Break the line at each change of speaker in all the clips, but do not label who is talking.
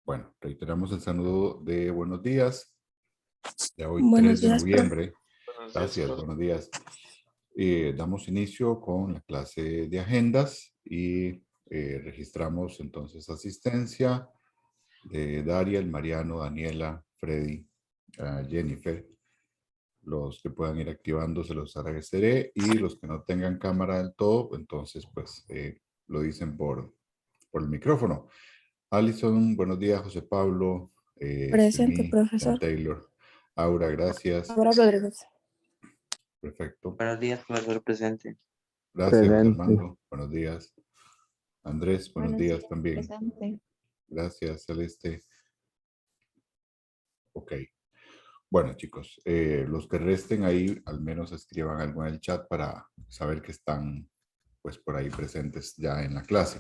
Bueno, reiteramos el saludo de buenos días de hoy,
Buenos
3 de
días, profe.
noviembre.
Buenos días,
Gracias,
profe.
buenos días. Damos inicio con la clase de agendas y registramos entonces asistencia de Dariel, Mariano, Daniela, Freddy, Jennifer. Los que puedan ir activando se los agradeceré y los que no tengan cámara del todo, entonces pues lo dicen por el micrófono. Alison, buenos días. José Pablo,
Presente,
Yumi, Jan
profesor.
Taylor. Aura, gracias.
Ahora Rodríguez.
Perfecto.
Buenos días, profesor presente.
Gracias, José
Presente.
Armando. Buenos días. Andrés, buenos
Buenos
días
días,
también.
presente.
Gracias, Celeste. Ok. Bueno, chicos, los que resten ahí, al menos escriban algo en el chat para saber que están, pues, por ahí presentes ya en la clase.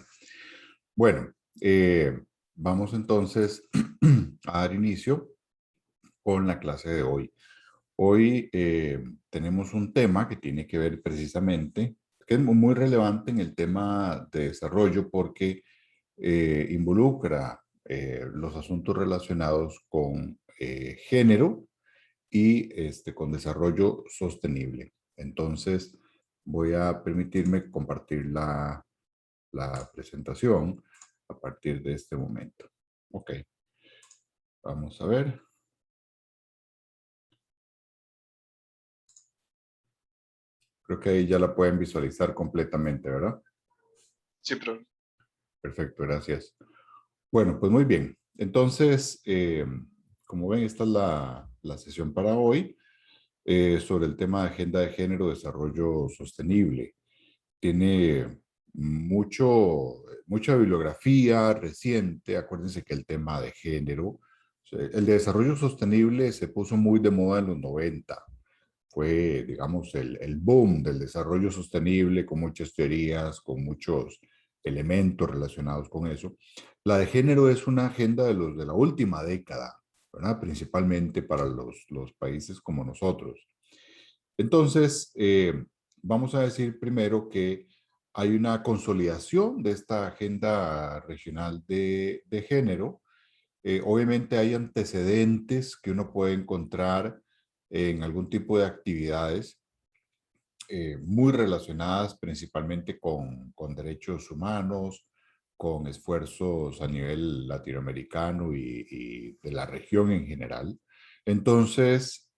Bueno, vamos entonces a dar inicio con la clase de hoy. Hoy tenemos un tema que tiene que ver precisamente, que es muy relevante en el tema de desarrollo porque involucra los asuntos relacionados con género y con desarrollo sostenible. Entonces, voy a permitirme compartir la presentación a partir de este momento. Ok, vamos a ver. Creo que ahí ya la pueden visualizar completamente, ¿verdad?
Sí, profe.
Perfecto, gracias. Bueno, pues muy bien. Entonces, como ven, esta es la sesión para hoy sobre el tema de agenda de género, desarrollo sostenible. Tiene mucha bibliografía reciente. Acuérdense que el tema de género, el de desarrollo sostenible se puso muy de moda en los 90. Fue, digamos, el boom del desarrollo sostenible con muchas teorías, con muchos elementos relacionados con eso. La de género es una agenda de la última década, ¿verdad? Principalmente para los países como nosotros. Entonces, vamos a decir primero que hay una consolidación de esta agenda regional de género. Obviamente hay antecedentes que uno puede encontrar en algún tipo de actividades muy relacionadas principalmente con derechos humanos, con esfuerzos a nivel latinoamericano y de la región en general. Entonces,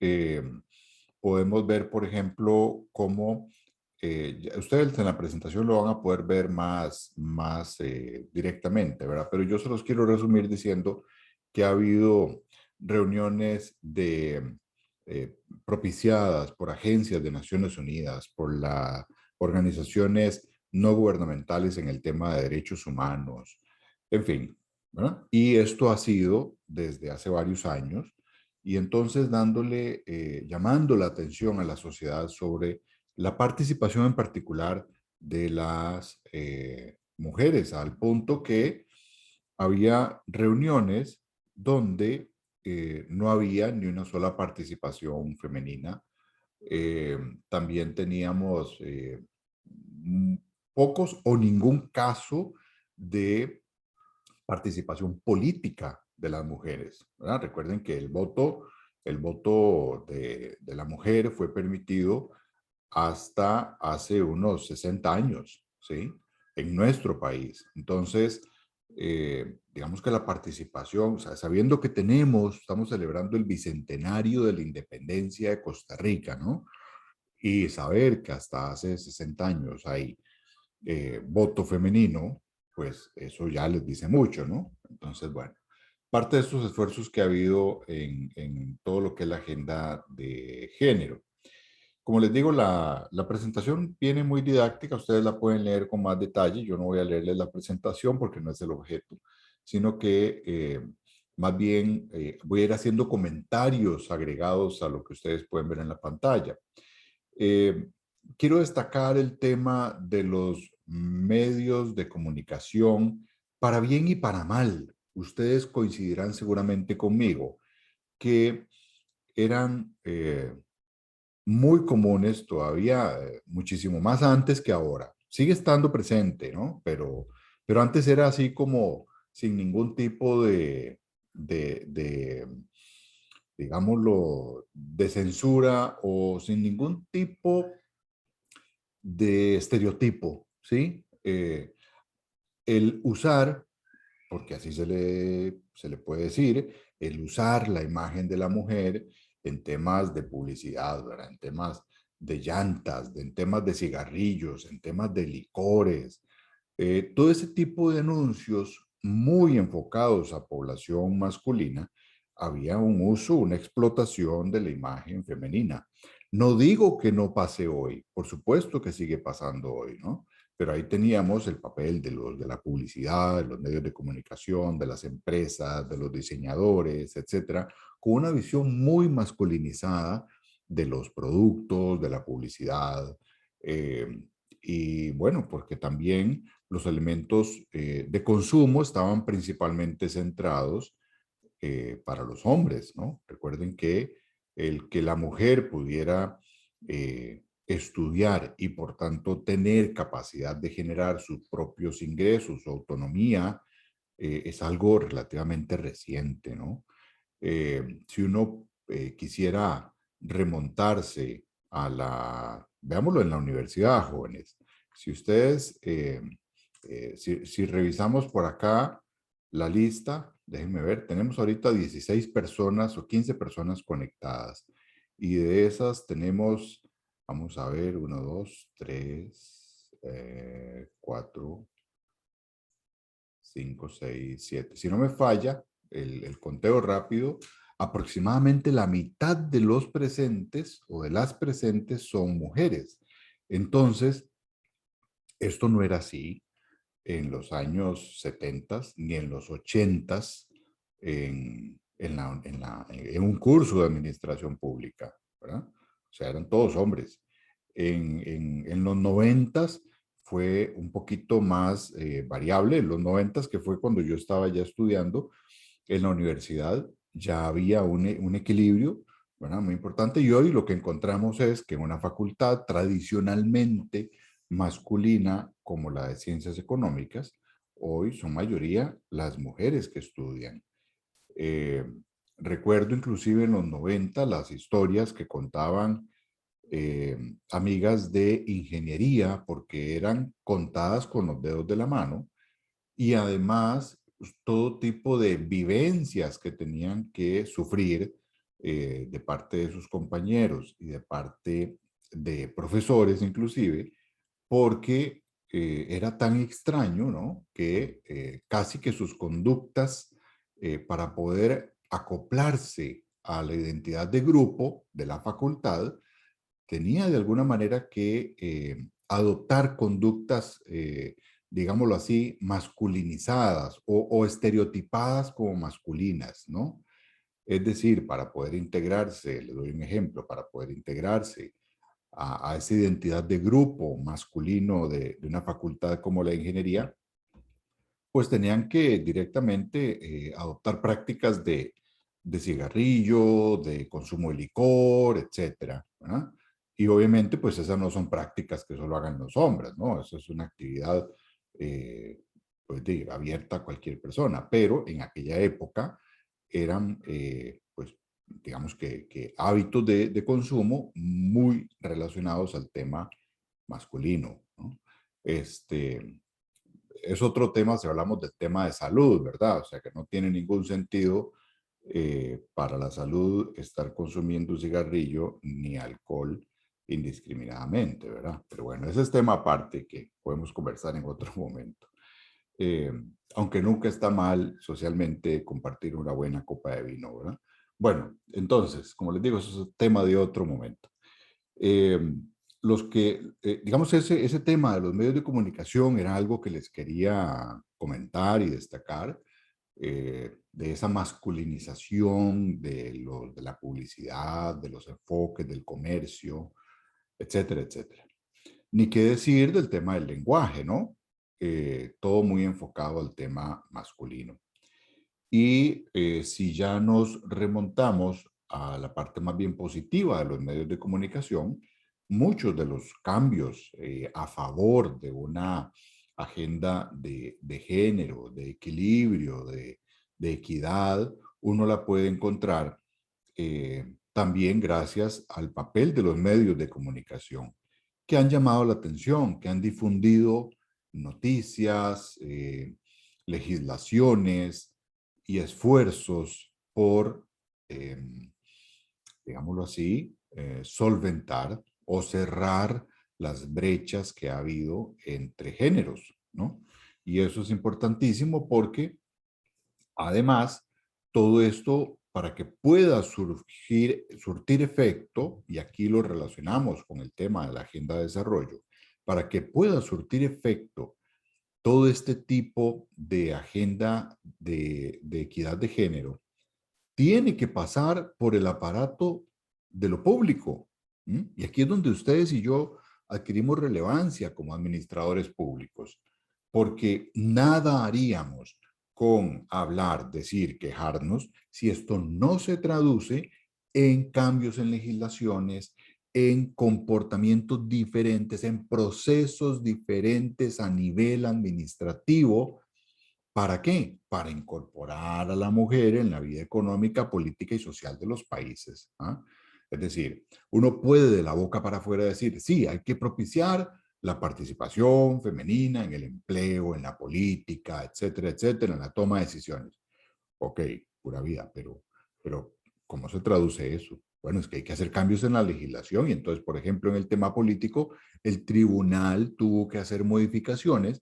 podemos ver, por ejemplo, cómo ustedes en la presentación lo van a poder ver más directamente, ¿verdad? Pero yo se los quiero resumir diciendo que ha habido reuniones propiciadas por agencias de Naciones Unidas, por las organizaciones no gubernamentales en el tema de derechos humanos, en fin, ¿verdad? Y esto ha sido desde hace varios años y entonces llamando la atención a la sociedad sobre la participación en particular de las mujeres, al punto que había reuniones donde no había ni una sola participación femenina. También teníamos pocos o ningún caso de participación política de las mujeres, ¿verdad? Recuerden que el voto de la mujer fue permitido hasta hace unos 60 años, ¿sí? En nuestro país. Entonces, digamos que la participación, o sea, sabiendo que estamos celebrando el bicentenario de la independencia de Costa Rica, ¿no? Y saber que hasta hace 60 años hay voto femenino, pues eso ya les dice mucho, ¿no? Entonces, bueno, parte de estos esfuerzos que ha habido en todo lo que es la agenda de género. Como les digo, la presentación viene muy didáctica, ustedes la pueden leer con más detalle, yo no voy a leerles la presentación porque no es el objeto, sino que más bien voy a ir haciendo comentarios agregados a lo que ustedes pueden ver en la pantalla. Eh, Quiero destacar el tema de los medios de comunicación para bien y para mal. Ustedes coincidirán seguramente conmigo que eran muy comunes todavía, muchísimo más antes que ahora. Sigue estando presente, ¿no? Pero antes era así como sin ningún tipo digámoslo, de censura o sin ningún tipo de estereotipo, ¿sí? El usar, porque así se le puede decir, el usar la imagen de la mujer en temas de publicidad, ¿verdad? En temas de llantas, en temas de cigarrillos, en temas de licores, todo ese tipo de anuncios muy enfocados a población masculina, había un uso, una explotación de la imagen femenina. No digo que no pase hoy, por supuesto que sigue pasando hoy, ¿no? Pero ahí teníamos el papel de la publicidad, de los medios de comunicación, de las empresas, de los diseñadores, etcétera, con una visión muy masculinizada de los productos, de la publicidad. eh, y bueno, porque también los elementos de consumo estaban principalmente centrados para los hombres, ¿no? Recuerden que el que la mujer pudiera estudiar y por tanto tener capacidad de generar sus propios ingresos, su autonomía, es algo relativamente reciente, ¿no? Si uno quisiera remontarse a veámoslo en la universidad, jóvenes, si ustedes, si revisamos por acá la lista, déjenme ver, tenemos ahorita 16 personas o 15 personas conectadas y de esas tenemos, vamos a ver, 1, 2, 3, 4, 5, 6, 7. Si no me falla el conteo rápido, aproximadamente la mitad de los presentes o de las presentes son mujeres. Entonces, esto no era así en los años 70 ni en los 80 en un curso de administración pública, ¿verdad? O sea, eran todos hombres. En los 90 fue un poquito más variable. En los 90 que fue cuando yo estaba ya estudiando en la universidad, ya había un equilibrio, ¿verdad? Muy importante. Y hoy lo que encontramos es que en una facultad tradicionalmente masculina como la de ciencias económicas, hoy son mayoría las mujeres que estudian. Eh, Recuerdo inclusive en los 90 las historias que contaban amigas de ingeniería, porque eran contadas con los dedos de la mano, y además pues, todo tipo de vivencias que tenían que sufrir de parte de sus compañeros y de parte de profesores inclusive, porque era tan extraño, ¿no? Que casi que sus conductas para poder acoplarse a la identidad de grupo de la facultad, tenía de alguna manera que adoptar conductas, digámoslo así, masculinizadas o estereotipadas como masculinas, ¿no? Es decir, para poder integrarse, le doy un ejemplo, para poder integrarse a esa identidad de grupo masculino de una facultad como la ingeniería, pues tenían que directamente adoptar prácticas de cigarrillo, de consumo de licor, etcétera, ¿verdad? Y obviamente, pues esas no son prácticas que solo hagan los hombres, ¿no? Eso es una actividad, pues, abierta a cualquier persona, pero en aquella época eran, pues, digamos que hábitos de consumo muy relacionados al tema masculino, ¿no? Este, es otro tema si hablamos del tema de salud, ¿verdad? O sea, que no tiene ningún sentido para la salud estar consumiendo un cigarrillo ni alcohol indiscriminadamente, ¿verdad? Pero bueno, ese es tema aparte que podemos conversar en otro momento. Eh, Aunque nunca está mal socialmente compartir una buena copa de vino, ¿verdad? Bueno, entonces, como les digo, eso es un tema de otro momento. Eh, digamos, ese tema de los medios de comunicación era algo que les quería comentar y destacar, de esa masculinización de la publicidad, de los enfoques del comercio, etcétera, etcétera. Ni qué decir del tema del lenguaje, ¿no? Todo muy enfocado al tema masculino. Y si ya nos remontamos a la parte más bien positiva de los medios de comunicación, muchos de los cambios a favor de una agenda de género, de equilibrio, de equidad, uno la puede encontrar también gracias al papel de los medios de comunicación que han llamado la atención, que han difundido noticias, legislaciones y esfuerzos por, digámoslo así, solventar o cerrar las brechas que ha habido entre géneros, ¿no? Y eso es importantísimo porque, además, todo esto, para que pueda surtir efecto, y aquí lo relacionamos con el tema de la Agenda de Desarrollo, para que pueda surtir efecto todo este tipo de agenda de equidad de género, tiene que pasar por el aparato de lo público. Y aquí es donde ustedes y yo adquirimos relevancia como administradores públicos, porque nada haríamos con hablar, decir, quejarnos, si esto no se traduce en cambios en legislaciones, en comportamientos diferentes, en procesos diferentes a nivel administrativo. ¿Para qué? Para incorporar a la mujer en la vida económica, política y social de los países. ¿Ah? Es decir, uno puede de la boca para afuera decir, sí, hay que propiciar la participación femenina en el empleo, en la política, etcétera, etcétera, en la toma de decisiones. Ok, pura vida, pero ¿cómo se traduce eso? Bueno, es que hay que hacer cambios en la legislación y entonces, por ejemplo, en el tema político, el tribunal tuvo que hacer modificaciones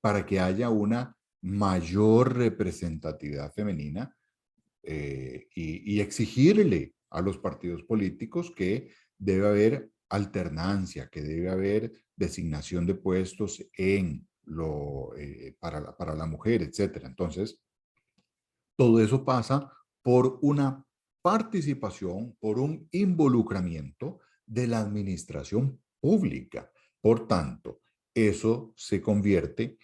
para que haya una mayor representatividad femenina y exigirle a los partidos políticos que debe haber alternancia, que debe haber designación de puestos para la mujer, etc. Entonces, todo eso pasa por una participación, por un involucramiento de la administración pública. Por tanto, eso se convierte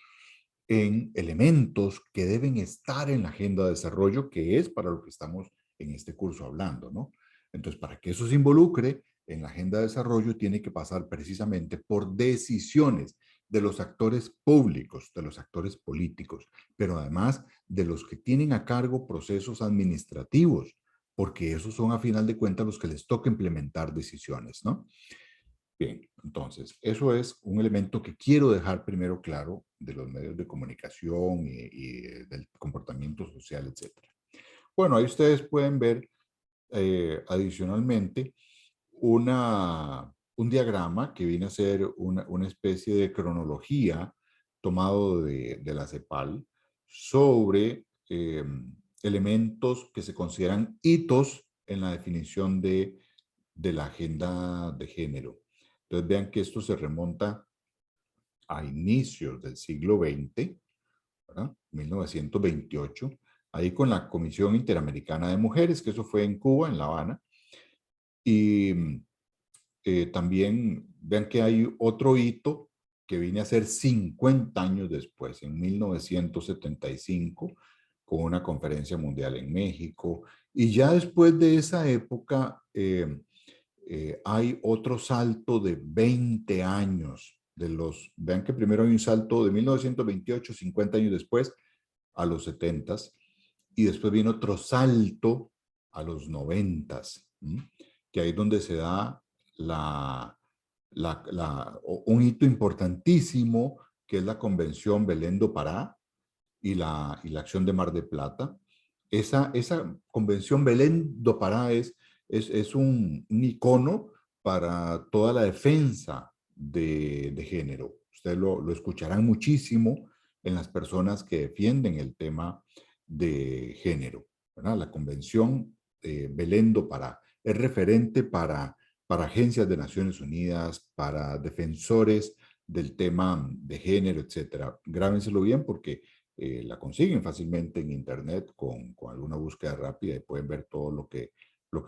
en elementos que deben estar en la agenda de desarrollo, que es para lo que estamos en este curso hablando, ¿no? Entonces, para que eso se involucre en la agenda de desarrollo, tiene que pasar precisamente por decisiones de los actores públicos, de los actores políticos, pero además de los que tienen a cargo procesos administrativos, porque esos son a final de cuentas los que les toca implementar decisiones, ¿no? Bien, entonces, eso es un elemento que quiero dejar primero claro de los medios de comunicación y del comportamiento social, etc. Bueno, ahí ustedes pueden ver adicionalmente un diagrama que viene a ser una especie de cronología tomado de la CEPAL sobre elementos que se consideran hitos en la definición de la agenda de género. Entonces vean que esto se remonta a inicios del siglo XX, ¿verdad? 1928, ahí con la Comisión Interamericana de Mujeres, que eso fue en Cuba, en La Habana. Y también vean que hay otro hito que viene a ser 50 años después, en 1975, con una conferencia mundial en México. Y ya después de esa época, hay otro salto de 20 años. Vean que primero hay un salto de 1928, 50 años después, a los 70, y después viene otro salto a los 90, que ahí es donde se da un hito importantísimo, que es la Convención Belén do Pará y la Acción de Mar de Plata. Esa Convención Belén do Pará es un icono para toda la defensa de género. Ustedes lo escucharán muchísimo en las personas que defienden el tema de género, ¿verdad? La Convención Belén do Pará es referente para agencias de Naciones Unidas, para defensores del tema de género, etcétera. Grábenselo bien porque la consiguen fácilmente en internet con alguna búsqueda rápida y pueden ver todo lo que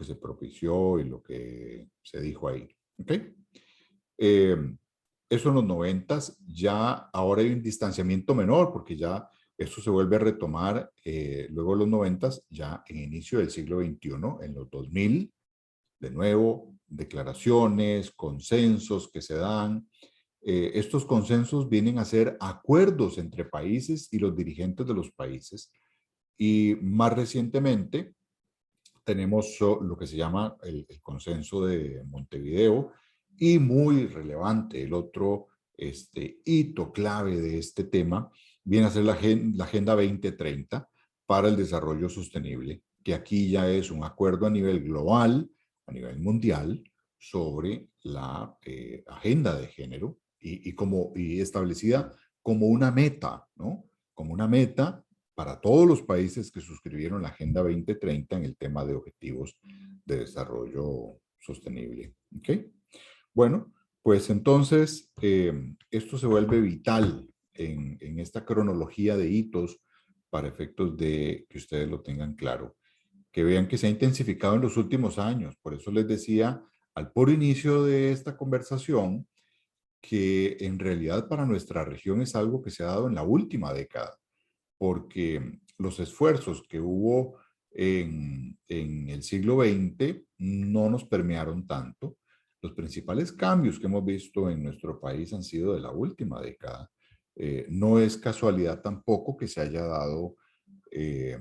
se propició y lo que se dijo ahí. ¿Ok? Eso en los 90s, ya ahora hay un distanciamiento menor porque ya esto se vuelve a retomar luego de los 90s, ya en inicio del siglo XXI, en los 2000, de nuevo, declaraciones, consensos que se dan. Estos consensos vienen a ser acuerdos entre países y los dirigentes de los países Y más recientemente tenemos lo que se llama el consenso de Montevideo, y muy relevante, el otro hito clave de este tema viene a ser la Agenda 2030 para el desarrollo sostenible, que aquí ya es un acuerdo a nivel global, a nivel mundial, sobre la agenda de género y establecida como una meta, ¿no? Como una meta para todos los países que suscribieron la Agenda 2030 en el tema de objetivos de desarrollo sostenible. ¿Ok? Bueno, pues entonces esto se vuelve vital en esta cronología de hitos para efectos de que ustedes lo tengan claro, que vean que se ha intensificado en los últimos años. Por eso les decía al por inicio de esta conversación que en realidad para nuestra región es algo que se ha dado en la última década, porque los esfuerzos que hubo en el siglo XX no nos permearon tanto. Los principales cambios que hemos visto en nuestro país han sido de la última década. No es casualidad tampoco que se haya dado eh,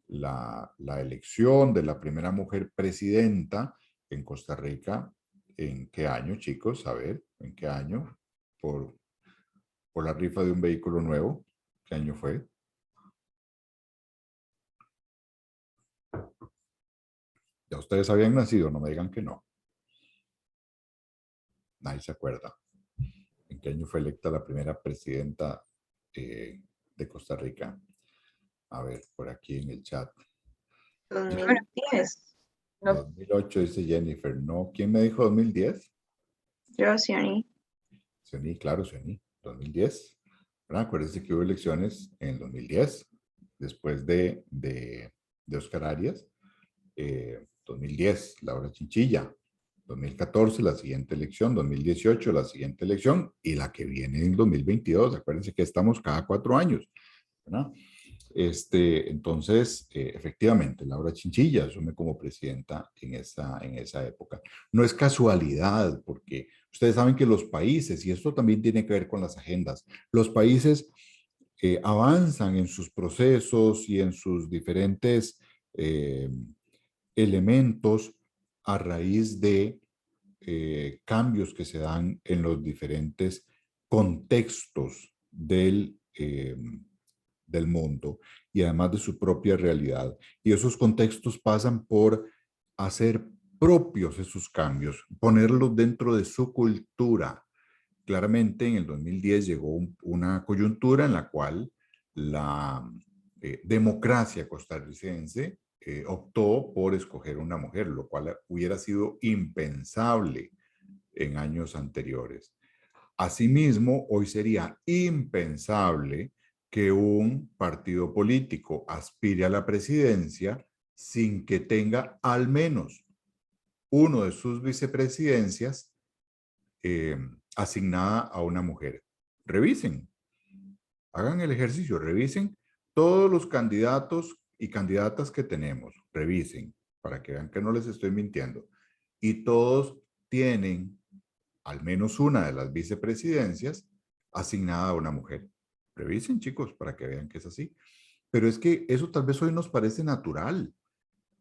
la elección de la primera mujer presidenta en Costa Rica. ¿En qué año, chicos? A ver, ¿en qué año? Por, por la rifa de un vehículo nuevo. ¿Qué año fue? Ya ustedes habían nacido, no me digan que no. Nadie se acuerda. ¿En qué año fue electa la primera presidenta de Costa Rica? A ver, por aquí en el chat.
2010. No,
2008 dice Jennifer. No, ¿quién me dijo 2010?
yo, Sioni.
Sioní, claro, Sioní. 2010. ¿Verdad? Acuérdense que hubo elecciones en el 2010, después de Oscar Arias. 2010, Laura Chinchilla. 2014, la siguiente elección. 2018, la siguiente elección. Y la que viene en 2022. Acuérdense que estamos cada 4 años, ¿verdad? Entonces, efectivamente, Laura Chinchilla asume como presidenta en esa época. No es casualidad, porque ustedes saben que los países, y esto también tiene que ver con las agendas, los países avanzan en sus procesos y en sus diferentes eh, elementos a raíz de cambios que se dan en los diferentes contextos del mundo y además de su propia realidad. Y esos contextos pasan por hacer propios esos cambios, ponerlos dentro de su cultura. Claramente en el 2010 llegó una coyuntura en la cual la democracia costarricense optó por escoger una mujer, lo cual hubiera sido impensable en años anteriores. Asimismo, hoy sería impensable que un partido político aspire a la presidencia sin que tenga al menos uno de sus vicepresidencias eh, asignada a una mujer. Revisen, hagan el ejercicio, revisen todos los candidatos y candidatas que tenemos, revisen para que vean que no les estoy mintiendo. Y todos tienen al menos una de las vicepresidencias asignada a una mujer. Revisen, chicos, para que vean que es así. Pero es que eso tal vez hoy nos parece natural.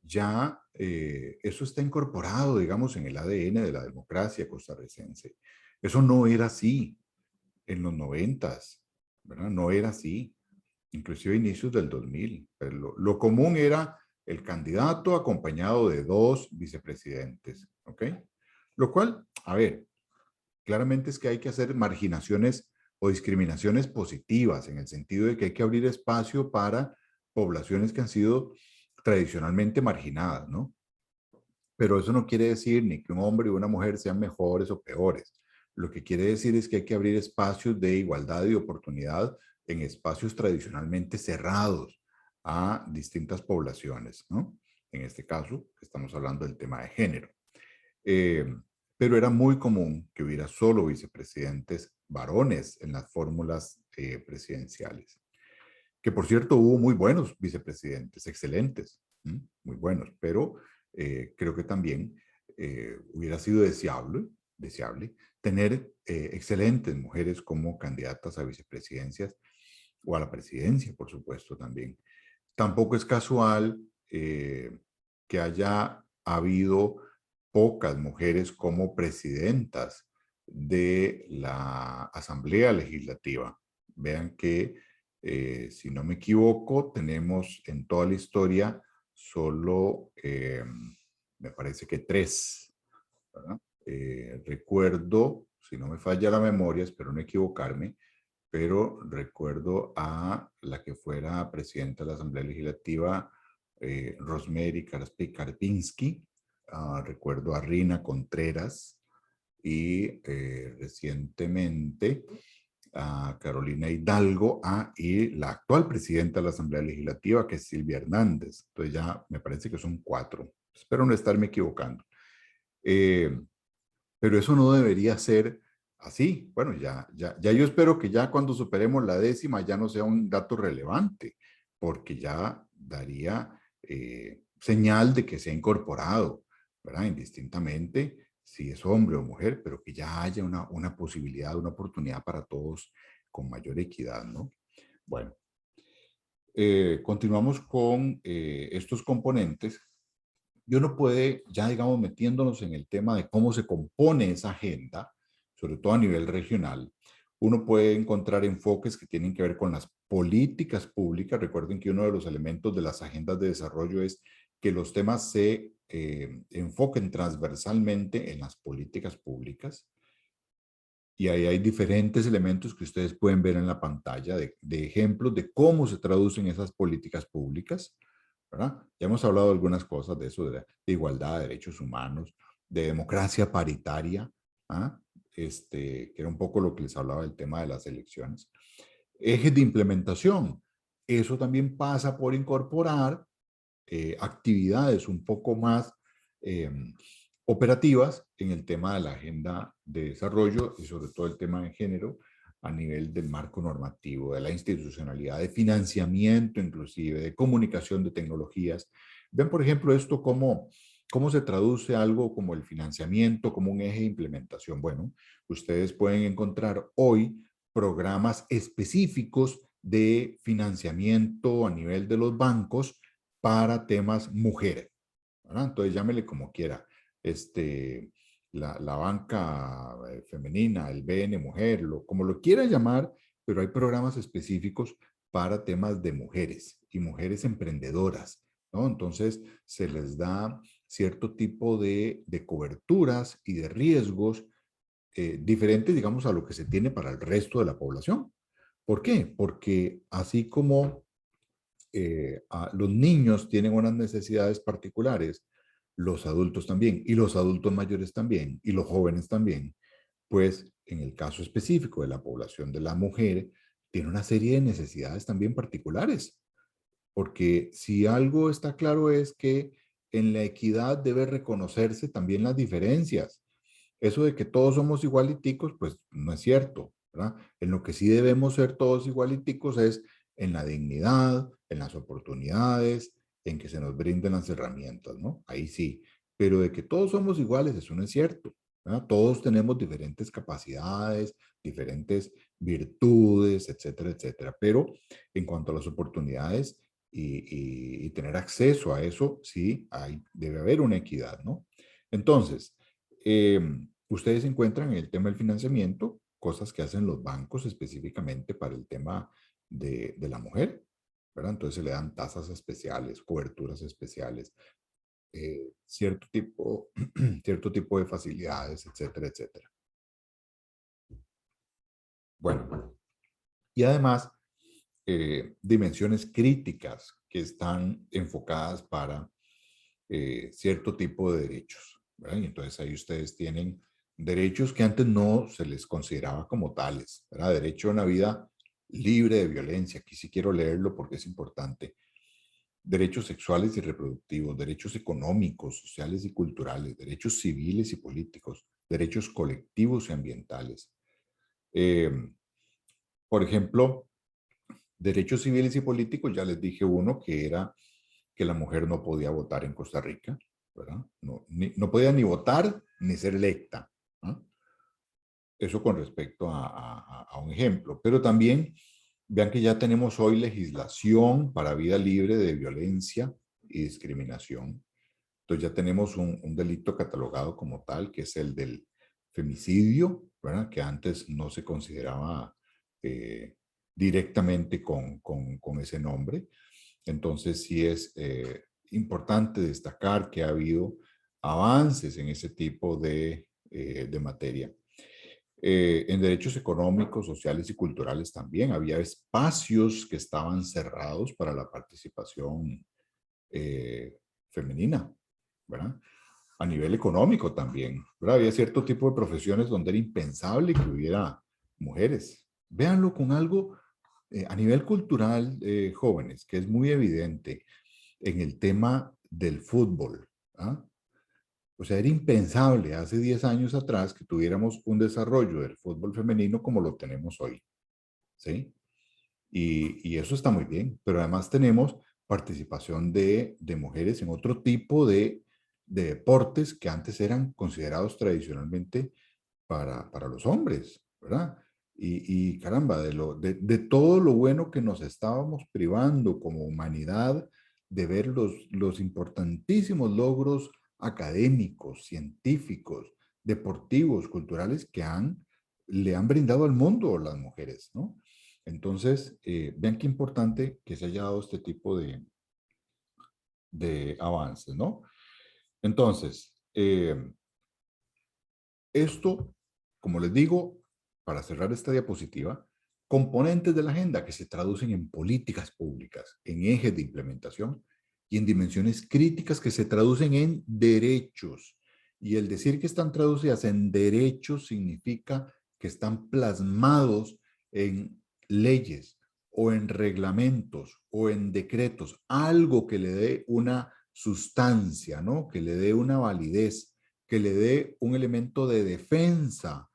Ya eso está incorporado, digamos, en el ADN de la democracia costarricense. Eso no era así en los 90, ¿verdad? No era así, inclusive a inicios del 2000. Pero lo común era el candidato acompañado de dos vicepresidentes, ¿ok? Lo cual, a ver, claramente es que hay que hacer marginaciones o discriminaciones positivas, en el sentido de que hay que abrir espacio para poblaciones que han sido tradicionalmente marginadas, ¿no? Pero eso no quiere decir ni que un hombre y una mujer sean mejores o peores. Lo que quiere decir es que hay que abrir espacios de igualdad y oportunidad en espacios tradicionalmente cerrados a distintas poblaciones, ¿no? En este caso, estamos hablando del tema de género. Eh, pero era muy común que hubiera solo vicepresidentes varones en las fórmulas presidenciales. Que por cierto hubo muy buenos vicepresidentes, excelentes, muy buenos, pero creo que también hubiera sido deseable tener excelentes mujeres como candidatas a vicepresidencias o a la presidencia, por supuesto, también. tampoco es casual que haya habido pocas mujeres como presidentas de la Asamblea Legislativa. Vean que, si no me equivoco, tenemos en toda la historia solo, me parece que 3, ¿verdad? Recuerdo, si no me falla la memoria, espero no equivocarme, pero recuerdo a la que fuera presidenta de la Asamblea Legislativa, Rosemary Karpinski, recuerdo a Rina Contreras y recientemente a Carolina Hidalgo y la actual presidenta de la Asamblea Legislativa, que es Silvia Hernández. Entonces ya me parece que son 4. Espero no estarme equivocando. Pero eso no debería ser así. Bueno, ya yo espero que ya cuando superemos la 10ª ya no sea un dato relevante, porque ya daría señal de que se ha incorporado, ¿verdad? Indistintamente si es hombre o mujer, pero que ya haya una posibilidad, una oportunidad para todos con mayor equidad, ¿no? Bueno, continuamos con estos componentes. Y uno puede, ya digamos, metiéndonos en el tema de cómo se compone esa agenda, sobre todo a nivel regional, uno puede encontrar enfoques que tienen que ver con las políticas públicas. Recuerden que uno de los elementos de las agendas de desarrollo es que los temas se enfoquen transversalmente en las políticas públicas. Y ahí hay diferentes elementos que ustedes pueden ver en la pantalla de ejemplos de cómo se traducen esas políticas públicas, ¿verdad? Ya hemos hablado de algunas cosas de eso, de igualdad, de derechos humanos, de democracia paritaria, ¿ah? Que era un poco lo que les hablaba del tema de las elecciones. Ejes de implementación. Eso también pasa por incorporar actividades un poco más operativas en el tema de la agenda de desarrollo y sobre todo el tema de género a nivel del marco normativo, de la institucionalidad, de financiamiento inclusive, de comunicación de tecnologías. Ven, por ejemplo, esto cómo se traduce algo como el financiamiento, como un eje de implementación. Bueno, ustedes pueden encontrar hoy programas específicos de financiamiento a nivel de los bancos para temas mujeres, ¿verdad? Entonces llámele como quiera. La banca femenina, el BN Mujer, como lo quiera llamar, pero hay programas específicos para temas de mujeres y mujeres emprendedoras, ¿no? Entonces se les da cierto tipo de coberturas y de riesgos diferentes, digamos, a lo que se tiene para el resto de la población. ¿Por qué? Porque así como los niños tienen unas necesidades particulares, los adultos también, y los adultos mayores también, y los jóvenes también, pues en el caso específico de la población de la mujer, tiene una serie de necesidades también particulares, porque si algo está claro es que en la equidad debe reconocerse también las diferencias. Eso de que todos somos igualiticos, pues no es cierto, ¿verdad? En lo que sí debemos ser todos igualiticos es en la dignidad, en las oportunidades, en que se nos brinden las herramientas, ¿no? Ahí sí. Pero de que todos somos iguales, eso no es cierto, ¿verdad? Todos tenemos diferentes capacidades, diferentes virtudes, etcétera, etcétera. Pero en cuanto a las oportunidades y tener acceso a eso, sí, debe haber una equidad, ¿no? Entonces, ustedes encuentran en el tema del financiamiento cosas que hacen los bancos específicamente para el tema de la mujer, ¿verdad? Entonces se le dan tasas especiales, coberturas especiales, cierto tipo, cierto tipo de facilidades, etcétera, etcétera. Bueno, y además, dimensiones críticas que están enfocadas para cierto tipo de derechos, ¿verdad? Y entonces ahí ustedes tienen derechos que antes no se les consideraba como tales, ¿verdad? Derecho a una vida libre de violencia. Aquí sí quiero leerlo porque es importante. Derechos sexuales y reproductivos, derechos económicos, sociales y culturales, derechos civiles y políticos, derechos colectivos y ambientales. Eh, por ejemplo, derechos civiles y políticos, ya les dije uno que era que la mujer no podía votar en Costa Rica, ¿verdad? No podía ni votar ni ser electa, ¿no? Eso con respecto a un ejemplo. Pero también Vean que ya tenemos hoy legislación para vida libre de violencia y discriminación. Entonces ya tenemos un delito catalogado como tal, que es el del femicidio, ¿verdad? Que antes no se consideraba directamente con ese nombre. Entonces sí es importante destacar que ha habido avances en ese tipo de materia. En derechos económicos, sociales y culturales también había espacios que estaban cerrados para la participación femenina, ¿verdad? A nivel económico también, ¿verdad? Había cierto tipo de profesiones donde era impensable que hubiera mujeres. Véanlo con algo a nivel cultural, jóvenes, que es muy evidente en el tema del fútbol. ¿Ah? O sea, era impensable hace 10 años atrás que tuviéramos un desarrollo del fútbol femenino como lo tenemos hoy. ¿Sí? Y eso está muy bien, pero además tenemos participación de mujeres en otro tipo de deportes que antes eran considerados tradicionalmente para los hombres, ¿verdad? Y caramba, de todo lo bueno que nos estábamos privando como humanidad de ver los importantísimos logros académicos, científicos, deportivos, culturales que le han brindado al mundo las mujeres, ¿no? Entonces, vean qué importante que se haya dado este tipo de avances, ¿no? Entonces, esto, como les digo, para cerrar esta diapositiva, componentes de la agenda que se traducen en políticas públicas, en ejes de implementación y en dimensiones críticas que se traducen en derechos. Y el decir que están traducidas en derechos significa que están plasmados en leyes o en reglamentos o en decretos, algo que le dé una sustancia, ¿no? Que le dé una validez, que le dé un elemento de defensa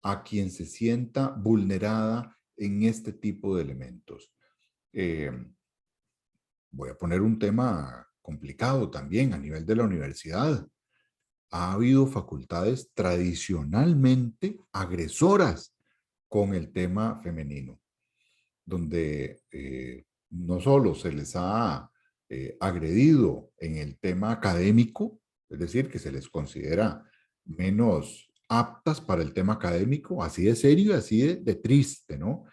a quien se sienta vulnerada en este tipo de elementos. Eh, Voy a poner un tema complicado también a nivel de la universidad. Ha habido facultades tradicionalmente agresoras con el tema femenino, donde no solo se les ha agredido en el tema académico, es decir, que se les considera menos aptas para el tema académico, así de serio y así de triste, ¿no?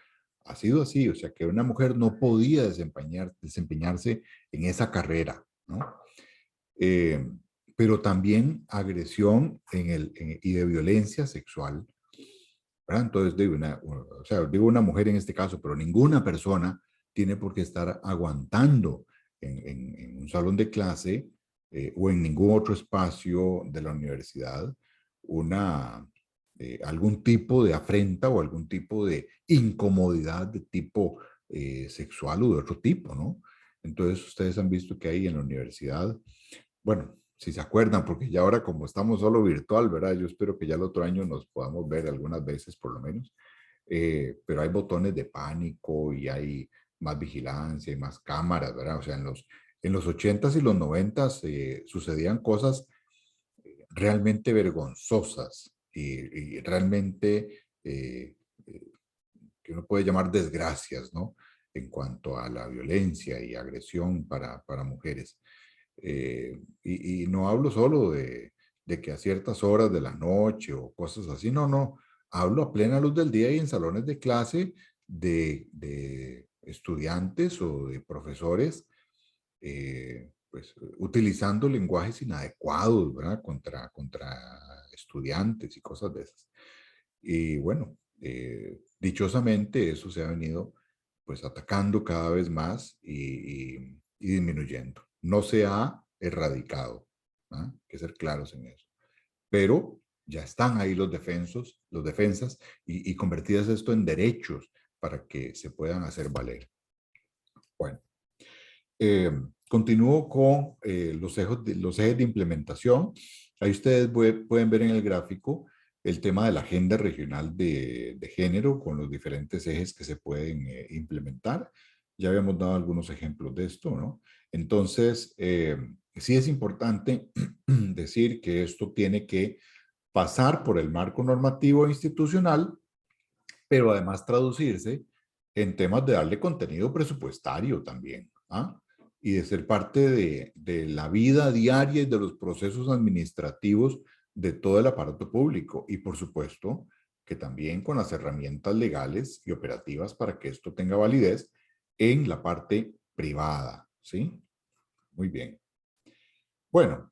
Ha sido así, o sea, que una mujer no podía desempeñarse en esa carrera, ¿no? Eh, pero también agresión y de violencia sexual, ¿verdad? Entonces, o sea, digo una mujer en este caso, pero ninguna persona tiene por qué estar aguantando en un salón de clase o en ningún otro espacio de la universidad algún tipo de afrenta o algún tipo de incomodidad de tipo sexual o de otro tipo, ¿no? Entonces, ustedes han visto que hay en la universidad, bueno, si se acuerdan, porque ya ahora como estamos solo virtual, ¿verdad? Yo espero que ya el otro año nos podamos ver algunas veces por lo menos, pero hay botones de pánico y hay más vigilancia y más cámaras, ¿verdad? O sea, en los 80s y los 90s sucedían cosas realmente vergonzosas y realmente que uno puede llamar desgracias, ¿no? En cuanto a la violencia y agresión para mujeres. Y no hablo solo de que a ciertas horas de la noche o cosas así, no, no. Hablo a plena luz del día y en salones de clase de estudiantes o de profesores, pues utilizando lenguajes inadecuados, ¿verdad? Contra estudiantes y cosas de esas. Y bueno, dichosamente eso se ha venido pues atacando cada vez más y disminuyendo. No se ha erradicado, ¿ah? Hay que ser claros en eso. Pero ya están ahí los defensas y convertidas esto en derechos para que se puedan hacer valer. Bueno, continúo con los ejes de implementación. Ahí ustedes pueden ver en el gráfico el tema de la agenda regional de género con los diferentes ejes que se pueden implementar. Ya habíamos dado algunos ejemplos de esto, ¿no? Entonces, sí es importante decir que esto tiene que pasar por el marco normativo institucional, pero además traducirse en temas de darle contenido presupuestario también, ¿ah? Y de ser parte de la vida diaria y de los procesos administrativos de todo el aparato público. Y por supuesto que también con las herramientas legales y operativas para que esto tenga validez en la parte privada, ¿sí? Muy bien. Bueno,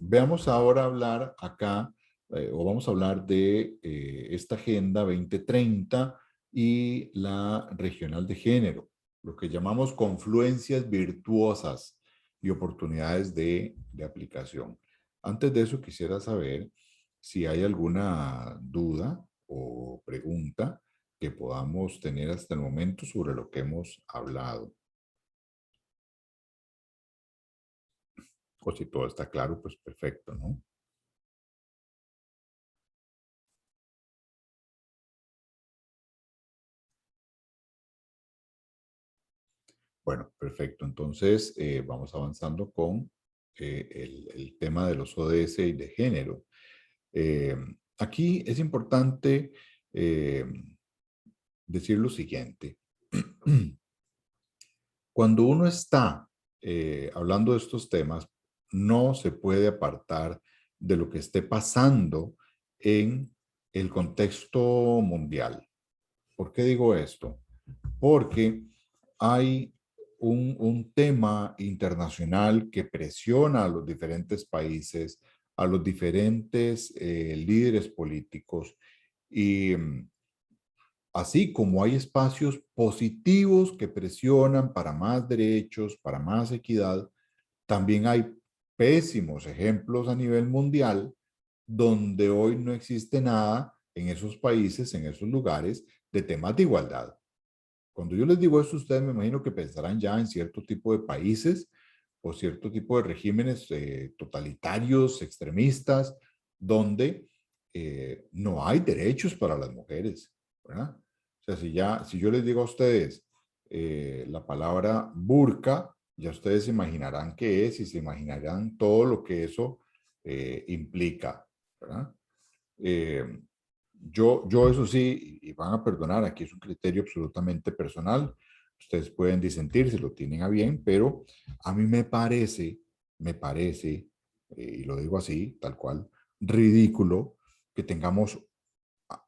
veamos ahora hablar acá, o vamos a hablar de esta Agenda 2030 y la regional de género, lo que llamamos confluencias virtuosas y oportunidades de aplicación. Antes de eso, quisiera saber si hay alguna duda o pregunta que podamos tener hasta el momento sobre lo que hemos hablado. O si todo está claro, pues perfecto, ¿no? Bueno, perfecto. Entonces, vamos avanzando con el tema de los ODS y de género. Eh, Aquí es importante eh, decir lo siguiente. Cuando uno está hablando de estos temas, no se puede apartar de lo que esté pasando en el contexto mundial. ¿Por qué digo esto? Porque hay un tema internacional que presiona a los diferentes países, a los diferentes líderes políticos y así como hay espacios positivos que presionan para más derechos, para más equidad, también hay pésimos ejemplos a nivel mundial donde hoy no existe nada en esos países, en esos lugares, de temas de igualdad. Cuando yo les digo esto, ustedes me imagino que pensarán ya en cierto tipo de países o cierto tipo de regímenes totalitarios, extremistas, donde no hay derechos para las mujeres, ¿verdad? O sea, si yo les digo a ustedes la palabra burka, ya ustedes se imaginarán qué es y se imaginarán todo lo que eso implica, ¿verdad? Eh, yo eso sí, y van a perdonar, aquí es un criterio absolutamente personal. Ustedes pueden disentir si lo tienen a bien, pero a mí me parece, y lo digo así, tal cual, ridículo que tengamos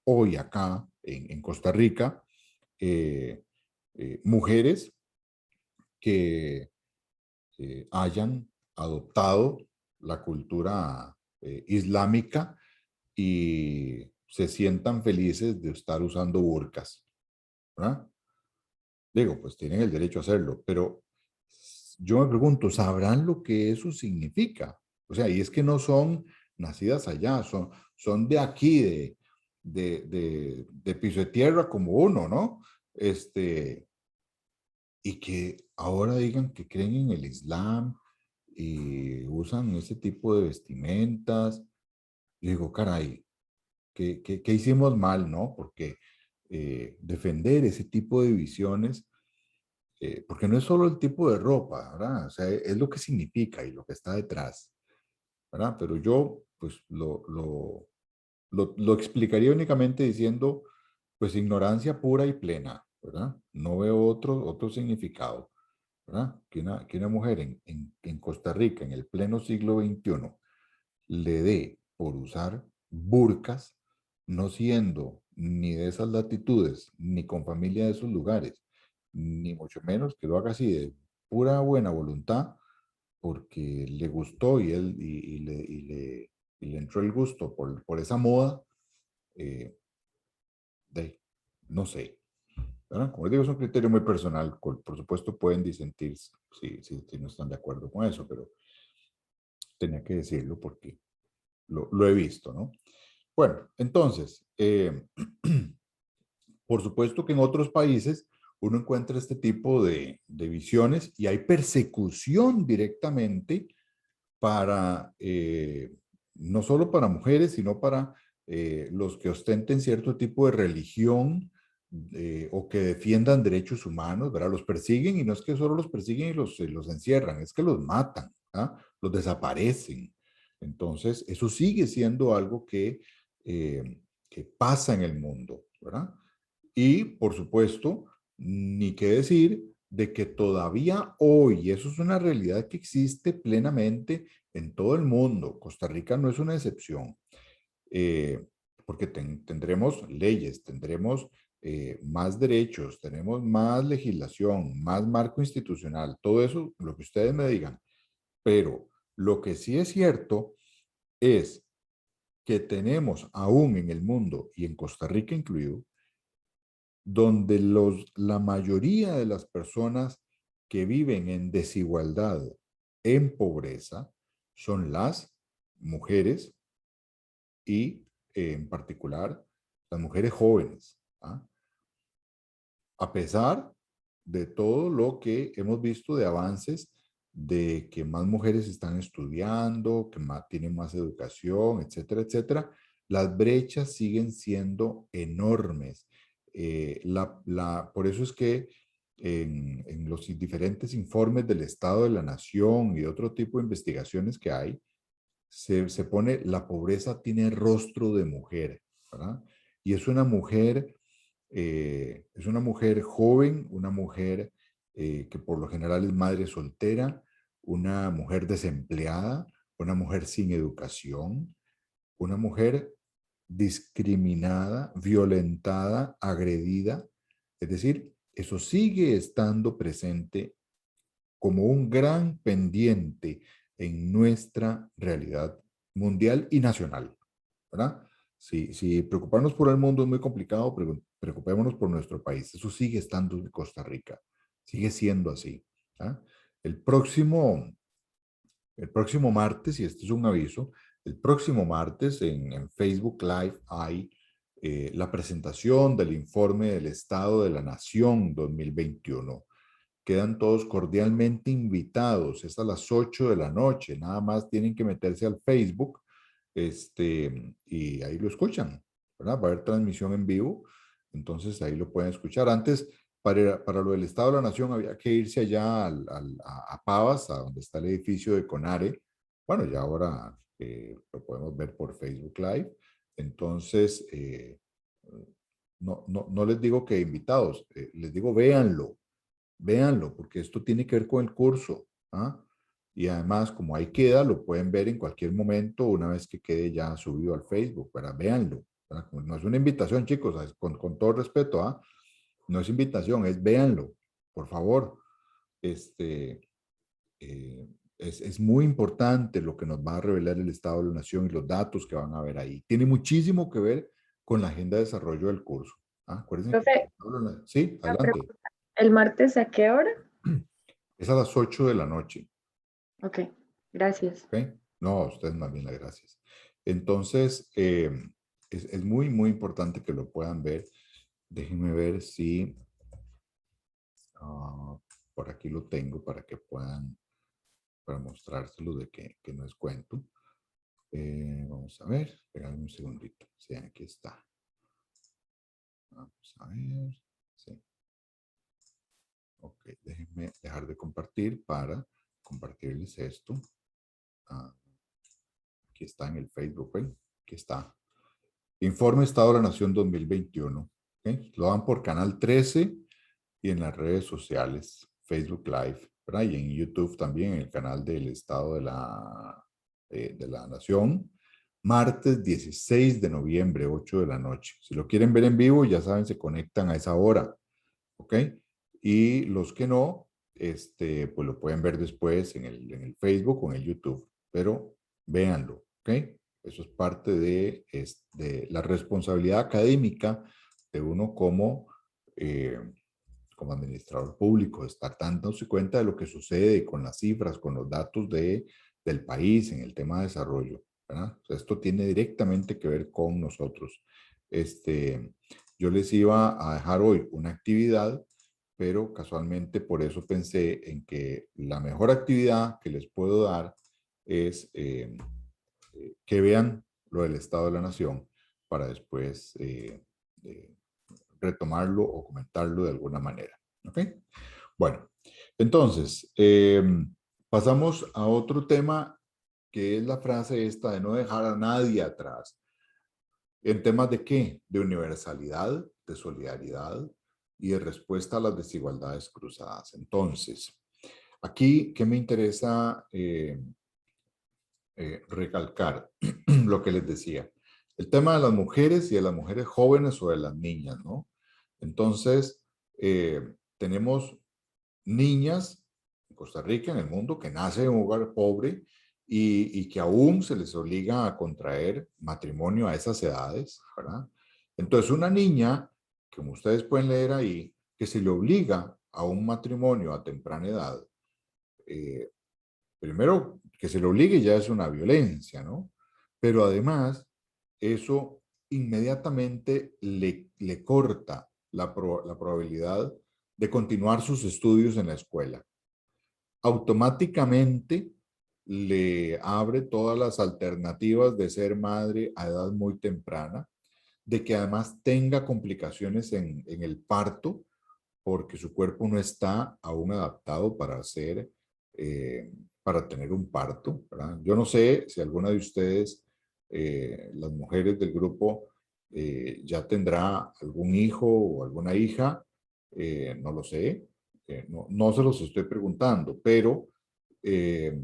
hoy acá en Costa Rica mujeres que hayan adoptado la cultura islámica y se sientan felices de estar usando burkas, ¿verdad? Digo, pues tienen el derecho a hacerlo, pero yo me pregunto, ¿sabrán lo que eso significa? O sea, y es que no son nacidas allá, son de aquí, de piso de tierra como uno, ¿no? Y que ahora digan que creen en el Islam y usan ese tipo de vestimentas. Yo digo, caray, ¿qué hicimos mal, no? Porque defender ese tipo de visiones, porque no es solo el tipo de ropa, ¿verdad? O sea, es lo que significa y lo que está detrás, ¿verdad? Pero yo, pues, lo explicaría únicamente diciendo, pues, ignorancia pura y plena, ¿verdad? No veo otro significado, ¿verdad? Que una mujer en Costa Rica, en el pleno siglo XXI, le dé por usar burcas, no siendo ni de esas latitudes, ni con familia de esos lugares, ni mucho menos que lo haga así de pura buena voluntad, porque le gustó y le entró el gusto por esa moda, eh, de, no sé. ¿Verdad? Como les digo, es un criterio muy personal. Por supuesto, pueden disentir si no están de acuerdo con eso, pero tenía que decirlo porque lo he visto, ¿no? Bueno, entonces, por supuesto que en otros países uno encuentra este tipo de visiones y hay persecución directamente para, no solo para mujeres, sino para los que ostenten cierto tipo de religión o que defiendan derechos humanos, ¿verdad? Los persiguen y no es que solo los persiguen y los encierran, es que los matan, ¿ah? Los desaparecen. Entonces, eso sigue siendo algo que pasa en el mundo, ¿verdad? Y, por supuesto, ni qué decir de que todavía hoy, eso es una realidad que existe plenamente en todo el mundo. Costa Rica no es una excepción, porque tendremos leyes, tendremos más derechos, tenemos más legislación, más marco institucional, todo eso, lo que ustedes me digan. Pero lo que sí es cierto es que tenemos aún en el mundo, y en Costa Rica incluido, donde la mayoría de las personas que viven en desigualdad, en pobreza, son las mujeres y en particular las mujeres jóvenes. ¿Ah? A pesar de todo lo que hemos visto de avances, de que más mujeres están estudiando, que tienen más educación, etcétera, etcétera, las brechas siguen siendo enormes. Por eso es que en los diferentes informes del Estado de la Nación y otro tipo de investigaciones que hay, se pone la pobreza tiene rostro de mujer, ¿verdad? Y es una mujer joven, una mujer que por lo general es madre soltera, una mujer desempleada, una mujer sin educación, una mujer discriminada, violentada, agredida. Es decir, eso sigue estando presente como un gran pendiente en nuestra realidad mundial y nacional, ¿verdad? Si preocuparnos por el mundo es muy complicado, preocupémonos por nuestro país. Eso sigue estando en Costa Rica, sigue siendo así. ¿Ah? El próximo, el próximo martes, y este es un aviso, el próximo martes en Facebook Live hay la presentación del informe del Estado de la Nación 2021. Quedan todos cordialmente invitados. Es a las 8 de la noche. Nada más tienen que meterse al Facebook y ahí lo escuchan, ¿verdad? Va a haber transmisión en vivo, entonces ahí lo pueden escuchar. Antes, para lo del Estado de la Nación, había que irse allá a Pavas, a donde está el edificio de CONARE. Bueno, ya ahora lo podemos ver por Facebook Live. Entonces, no les digo que invitados, les digo véanlo. Véanlo, porque esto tiene que ver con el curso. ¿Ah? Y además, como ahí queda, lo pueden ver en cualquier momento, una vez que quede ya subido al Facebook. ¿Verdad? Véanlo. ¿Verdad? No es una invitación, chicos, con todo respeto. ¿Ah? No es invitación, es véanlo, por favor. Este, es muy importante lo que nos va a revelar el Estado de la Nación y los datos que van a ver ahí. Tiene muchísimo que ver con la agenda de desarrollo del curso. ¿Ah? Acuérdense que...
Profe,
Sí,
una
adelante.
pregunta. ¿El martes a qué hora?
Es a las 8 de la noche.
Ok, gracias.
¿Ok? No, a ustedes más bien las gracias. Entonces, es muy, muy importante que lo puedan ver. Déjenme ver si por aquí lo tengo para que puedan, para mostrárselo de que no es cuento. Vamos a ver, espérame un segundito. Sí, aquí está. Vamos a ver. Sí. Ok, déjenme dejar de compartir para compartirles esto. Aquí está en el Facebook, ¿ven? Aquí está. Informe Estado de la Nación 2021. ¿Okay? Lo dan por Canal 13 y en las redes sociales, Facebook Live, ¿verdad? Y en YouTube también, en el canal del Estado de la Nación. Martes 16 de noviembre, 8 de la noche. Si lo quieren ver en vivo, ya saben, se conectan a esa hora. ¿Ok? Y los que no, pues lo pueden ver después en el Facebook o en el YouTube. Pero véanlo. ¿Ok? Eso es parte de la responsabilidad académica de uno como administrador público, estar dándose cuenta de lo que sucede con las cifras, con los datos del país en el tema de desarrollo. ¿Verdad? O sea, esto tiene directamente que ver con nosotros. Yo les iba a dejar hoy una actividad, pero casualmente por eso pensé en que la mejor actividad que les puedo dar es que vean lo del Estado de la Nación para después retomarlo o comentarlo de alguna manera. ¿Ok? Bueno, entonces, pasamos a otro tema que es la frase esta de no dejar a nadie atrás. ¿En temas de qué? De universalidad, de solidaridad y de respuesta a las desigualdades cruzadas. Entonces, aquí, ¿qué me interesa recalcar? Lo que les decía. El tema de las mujeres y de las mujeres jóvenes o de las niñas, ¿no? Entonces, tenemos niñas en Costa Rica, en el mundo, que nacen en un hogar pobre y que aún se les obliga a contraer matrimonio a esas edades, ¿verdad? Entonces, una niña, como ustedes pueden leer ahí, que se le obliga a un matrimonio a temprana edad, eh, primero, que se le obligue ya es una violencia, ¿no? Pero además, eso inmediatamente le corta la probabilidad de continuar sus estudios en la escuela. Automáticamente le abre todas las alternativas de ser madre a edad muy temprana, de que además tenga complicaciones en el parto, porque su cuerpo no está aún adaptado para hacer, para tener un parto, ¿verdad? Yo no sé si alguna de ustedes, las mujeres del grupo, ya tendrá algún hijo o alguna hija, no lo sé, no se los estoy preguntando, pero eh,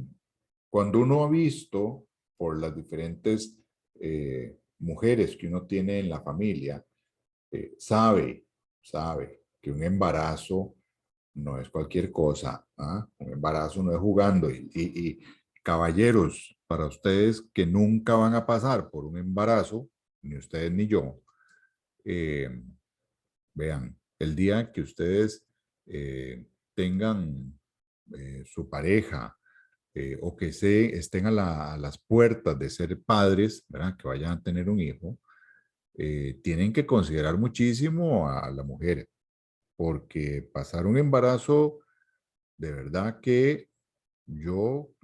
cuando uno ha visto por las diferentes mujeres que uno tiene en la familia, sabe que un embarazo no es cualquier cosa, ¿ah? Un embarazo no es jugando. Y caballeros, para ustedes que nunca van a pasar por un embarazo, ni ustedes ni yo, eh, vean, el día que ustedes tengan su pareja o que estén a las puertas de ser padres, ¿verdad? Que vayan a tener un hijo, tienen que considerar muchísimo a la mujer, porque pasar un embarazo, de verdad que yo,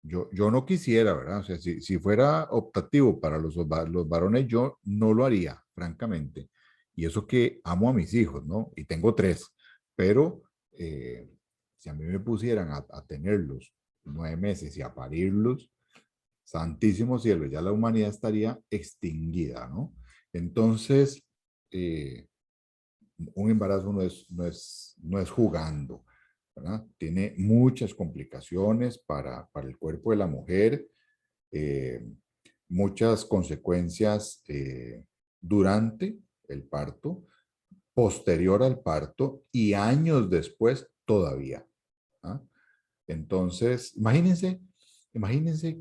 yo no quisiera, ¿verdad? O sea, si fuera optativo para los varones, yo no lo haría, francamente. Y eso que amo a mis hijos, ¿no? Y tengo tres, pero si a mí me pusieran a tenerlos 9 meses y a parirlos, santísimo cielo, ya la humanidad estaría extinguida, ¿no? Entonces, eh, un embarazo no es jugando, ¿verdad? Tiene muchas complicaciones para el cuerpo de la mujer, eh, muchas consecuencias durante el parto, posterior al parto y años después todavía. ¿Ah? Entonces, imagínense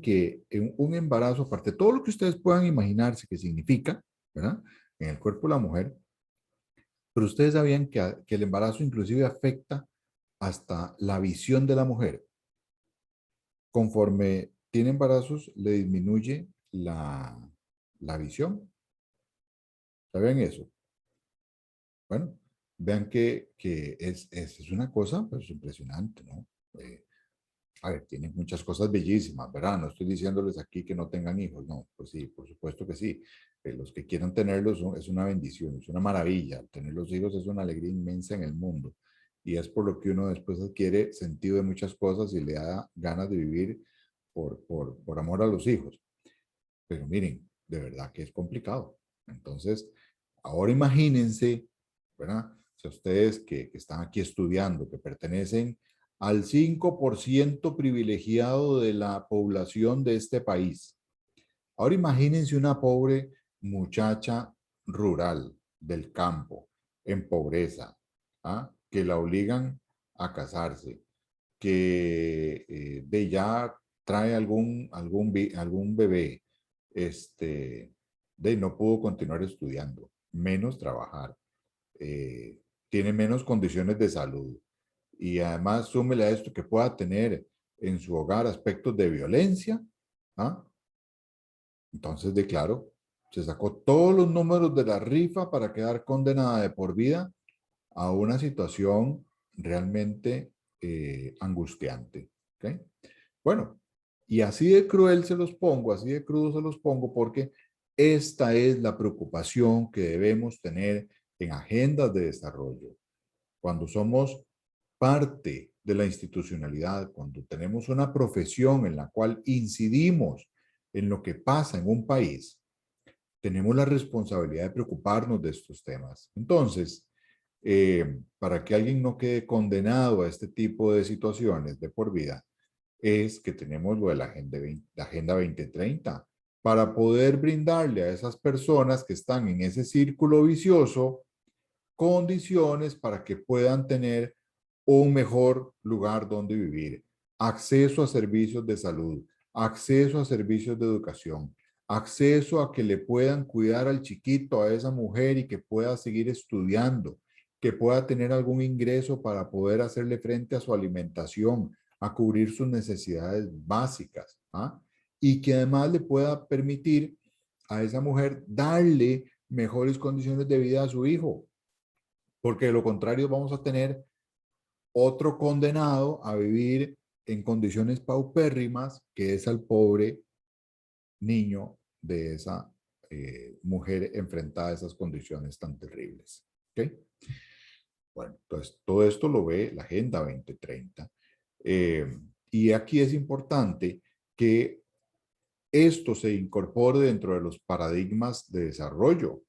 que en un embarazo, aparte de todo lo que ustedes puedan imaginarse que significa, ¿verdad? En el cuerpo de la mujer, pero ustedes sabían que el embarazo inclusive afecta hasta la visión de la mujer. Conforme tiene embarazos, le disminuye la visión. ¿Saben eso? Bueno, vean que es una cosa pues, impresionante, ¿no? A ver, tienen muchas cosas bellísimas, ¿verdad? No estoy diciéndoles aquí que no tengan hijos, no, pues sí, por supuesto que sí. Los que quieran tenerlos es una bendición, es una maravilla. Tener los hijos es una alegría inmensa en el mundo. Y es por lo que uno después adquiere sentido de muchas cosas y le da ganas de vivir por amor a los hijos. Pero miren, de verdad que es complicado. Entonces, ahora imagínense, ¿verdad? Si ustedes que están aquí estudiando, que pertenecen al 5% privilegiado de la población de este país. Ahora imagínense una pobre muchacha rural del campo, en pobreza, ¿ah? Que la obligan a casarse, que de ya trae algún bebé, de no pudo continuar estudiando, menos trabajar, eh, tiene menos condiciones de salud y además súmele a esto que pueda tener en su hogar aspectos de violencia, ¿ah? Entonces, de claro, se sacó todos los números de la rifa para quedar condenada de por vida a una situación realmente angustiante. ¿Okay? Bueno, y así de cruel se los pongo, así de crudo se los pongo, porque esta es la preocupación que debemos tener en agendas de desarrollo. Cuando somos parte de la institucionalidad, cuando tenemos una profesión en la cual incidimos en lo que pasa en un país, tenemos la responsabilidad de preocuparnos de estos temas. Entonces, para que alguien no quede condenado a este tipo de situaciones de por vida, es que tenemos lo de la Agenda 2030 para poder brindarle a esas personas que están en ese círculo vicioso condiciones para que puedan tener un mejor lugar donde vivir, acceso a servicios de salud, acceso a servicios de educación, acceso a que le puedan cuidar al chiquito, a esa mujer y que pueda seguir estudiando, que pueda tener algún ingreso para poder hacerle frente a su alimentación, a cubrir sus necesidades básicas, ¿ah? Y que además le pueda permitir a esa mujer darle mejores condiciones de vida a su hijo, porque de lo contrario vamos a tener otro condenado a vivir en condiciones paupérrimas, que es al pobre niño de esa mujer enfrentada a esas condiciones tan terribles. ¿Okay? Bueno, entonces todo esto lo ve la Agenda 2030. Y aquí es importante que esto se incorpore dentro de los paradigmas de desarrollo,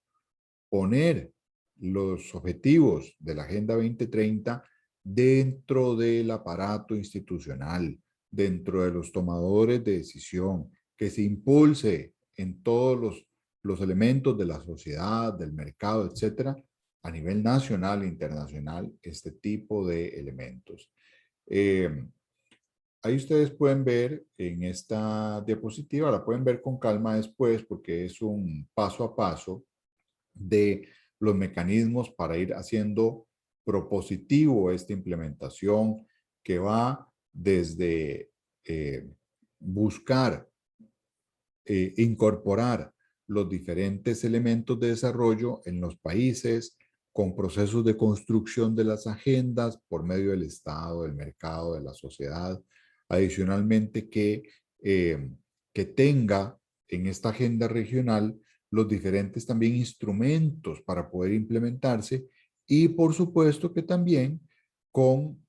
poner los objetivos de la Agenda 2030 dentro del aparato institucional, dentro de los tomadores de decisión, que se impulse en todos los elementos de la sociedad, del mercado, etcétera, a nivel nacional e internacional, este tipo de elementos. Ahí ustedes pueden ver en esta diapositiva, la pueden ver con calma después porque es un paso a paso de los mecanismos para ir haciendo propositivo esta implementación que va desde buscar incorporar los diferentes elementos de desarrollo en los países con procesos de construcción de las agendas por medio del Estado, del mercado, de la sociedad. Adicionalmente que tenga en esta agenda regional los diferentes también instrumentos para poder implementarse y por supuesto que también con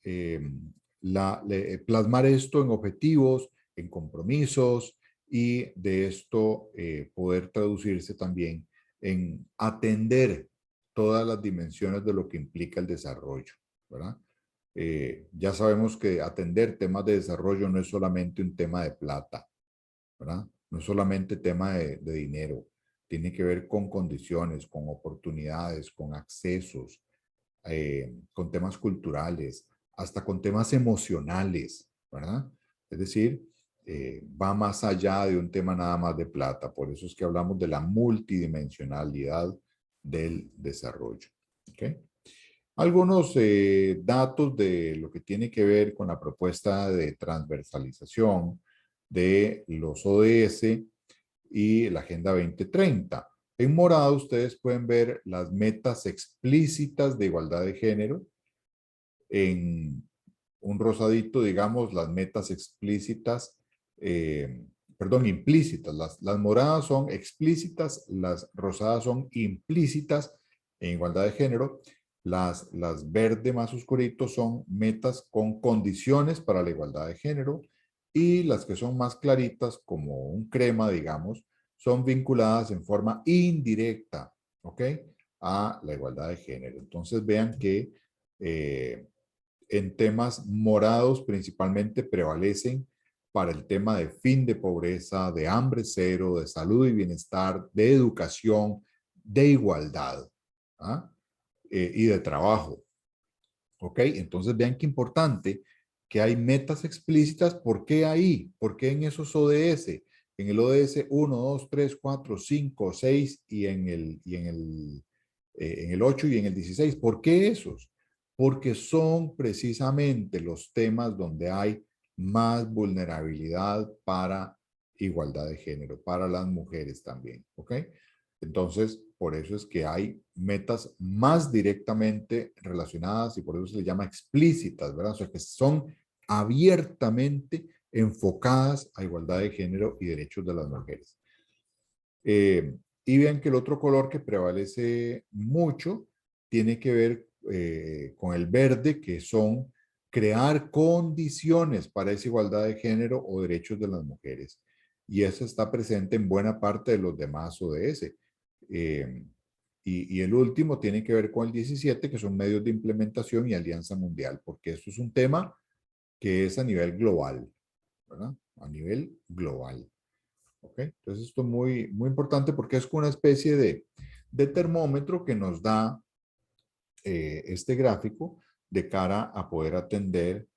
plasmar esto en objetivos, en compromisos y de esto poder traducirse también en atender todas las dimensiones de lo que implica el desarrollo, ¿verdad? Ya sabemos que atender temas de desarrollo no es solamente un tema de plata, ¿verdad? No es solamente tema de dinero, tiene que ver con condiciones, con oportunidades, con accesos, con temas culturales, hasta con temas emocionales, ¿verdad? Es decir, va más allá de un tema nada más de plata. Por eso es que hablamos de la multidimensionalidad del desarrollo. ¿Okay? Algunos datos de lo que tiene que ver con la propuesta de transversalización de los ODS y la Agenda 2030. En morado ustedes pueden ver las metas explícitas de igualdad de género. En un rosadito, digamos, las metas explícitas, perdón, implícitas. Las moradas son explícitas, las rosadas son implícitas en igualdad de género. Las verde más oscuritos son metas con condiciones para la igualdad de género y las que son más claritas, como un crema, digamos, son vinculadas en forma indirecta, ¿ok? A la igualdad de género. Entonces vean que en temas morados principalmente prevalecen para el tema de fin de pobreza, de hambre cero, de salud y bienestar, de educación, de igualdad, ¿ah? Y de trabajo. ¿Ok? Entonces vean qué importante que hay metas explícitas. ¿Por qué ahí? ¿Por qué en esos ODS? En el ODS 1, 2, 3, 4, 5, 6 y en el 8 y en el 16. ¿Por qué esos? Porque son precisamente los temas donde hay más vulnerabilidad para igualdad de género, para las mujeres también. ¿Ok? Entonces, por eso es que hay metas más directamente relacionadas y por eso se les llama explícitas, ¿verdad? O sea, que son abiertamente enfocadas a igualdad de género y derechos de las mujeres. Y vean que el otro color que prevalece mucho tiene que ver con el verde, que son crear condiciones para esa igualdad de género o derechos de las mujeres. Y eso está presente en buena parte de los demás ODS. Y el último tiene que ver con el 17, que son medios de implementación y alianza mundial, porque esto es un tema que es a nivel global, ¿verdad? A nivel global. ¿Ok? Entonces esto es muy, muy importante porque es una especie de termómetro que nos da este gráfico de cara a poder atender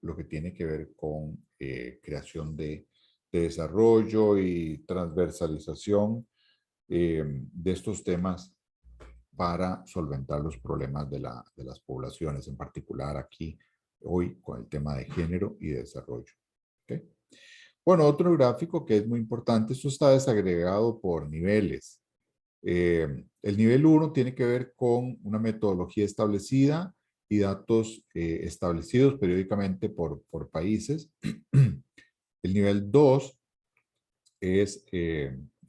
lo que tiene que ver con creación de desarrollo y transversalización de estos temas para solventar los problemas de las poblaciones, en particular aquí hoy con el tema de género y desarrollo. ¿Okay? Bueno, otro gráfico que es muy importante, esto está desagregado por niveles. El nivel 1 tiene que ver con una metodología establecida y datos establecidos periódicamente por países. El nivel 2 es,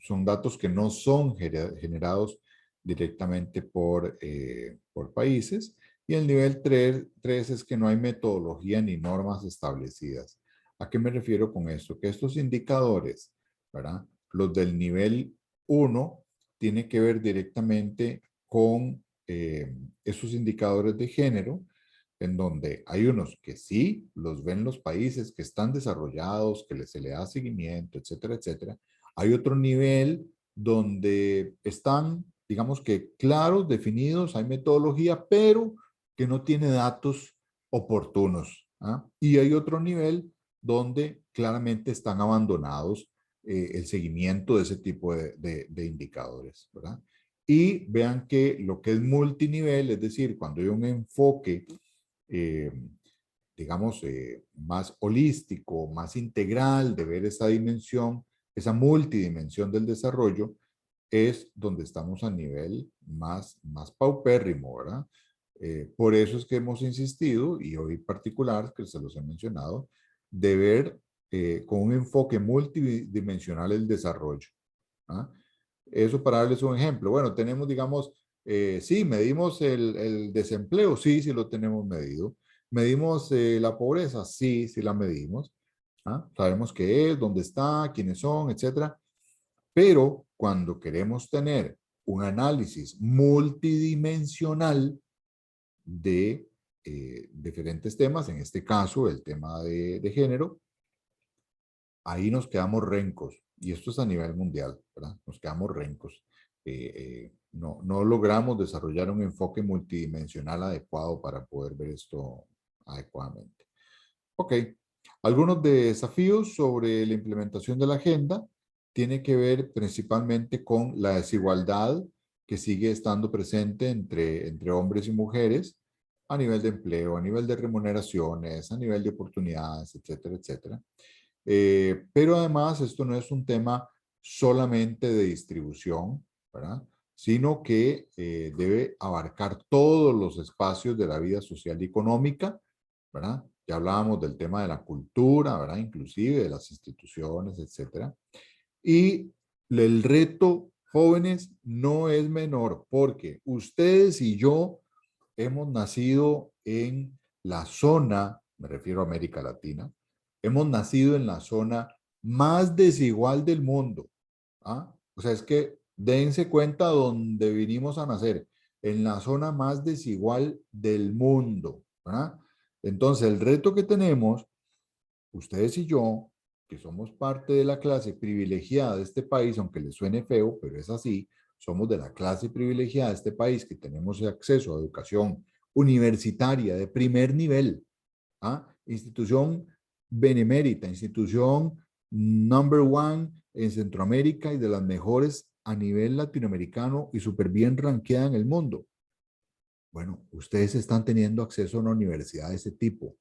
son datos que no son generados directamente por países. Y el nivel 3 es que no hay metodología ni normas establecidas. ¿A qué me refiero con esto? Que estos indicadores, ¿verdad? Los del nivel 1 tienen que ver directamente con esos indicadores de género, en donde hay unos que sí los ven los países que están desarrollados, que se le da seguimiento, etcétera, etcétera. Hay otro nivel donde están, digamos que claros, definidos, hay metodología, pero que no tiene datos oportunos. ¿Ah? Y hay otro nivel donde claramente están abandonados el seguimiento de ese tipo de indicadores, ¿verdad? Y vean que lo que es multinivel, es decir, cuando hay un enfoque eh, digamos, más holístico, más integral, de ver esa dimensión, esa multidimensión del desarrollo, es donde estamos a nivel más paupérrimo, ¿verdad? Por eso es que hemos insistido, y hoy en particular, que se los he mencionado, de ver con un enfoque multidimensional el desarrollo. ¿Ah? Eso para darles un ejemplo. Bueno, tenemos, digamos, sí, medimos el desempleo, sí, sí lo tenemos medido. ¿Medimos la pobreza? Sí, sí la medimos. ¿Ah? Sabemos qué es, dónde está, quiénes son, etcétera. Pero cuando queremos tener un análisis multidimensional de diferentes temas, en este caso el tema de género, ahí nos quedamos rencos. Y esto es a nivel mundial, ¿verdad? Nos quedamos rencos. No logramos desarrollar un enfoque multidimensional adecuado para poder ver esto adecuadamente. Ok, algunos desafíos sobre la implementación de la agenda tiene que ver principalmente con la desigualdad que sigue estando presente entre hombres y mujeres a nivel de empleo, a nivel de remuneraciones, a nivel de oportunidades, etcétera, etcétera. Pero además esto no es un tema solamente de distribución, ¿verdad? Sino que debe abarcar todos los espacios de la vida social y económica, ¿verdad? Ya hablábamos del tema de la cultura, ¿verdad? Inclusive de las instituciones, etcétera. Y el reto, jóvenes, no es menor, porque ustedes y yo hemos nacido en la zona, me refiero a América Latina, hemos nacido en la zona más desigual del mundo. ¿Ah? O sea, es que dense cuenta donde vinimos a nacer, en la zona más desigual del mundo. ¿Ah? Entonces, el reto que tenemos, ustedes y yo, que somos parte de la clase privilegiada de este país, aunque les suene feo, pero es así, somos de la clase privilegiada de este país que tenemos acceso a educación universitaria de primer nivel, ¿ah? Institución benemérita, institución number one en Centroamérica y de las mejores a nivel latinoamericano y súper bien ranqueada en el mundo. Bueno, ustedes están teniendo acceso a una universidad de ese tipo.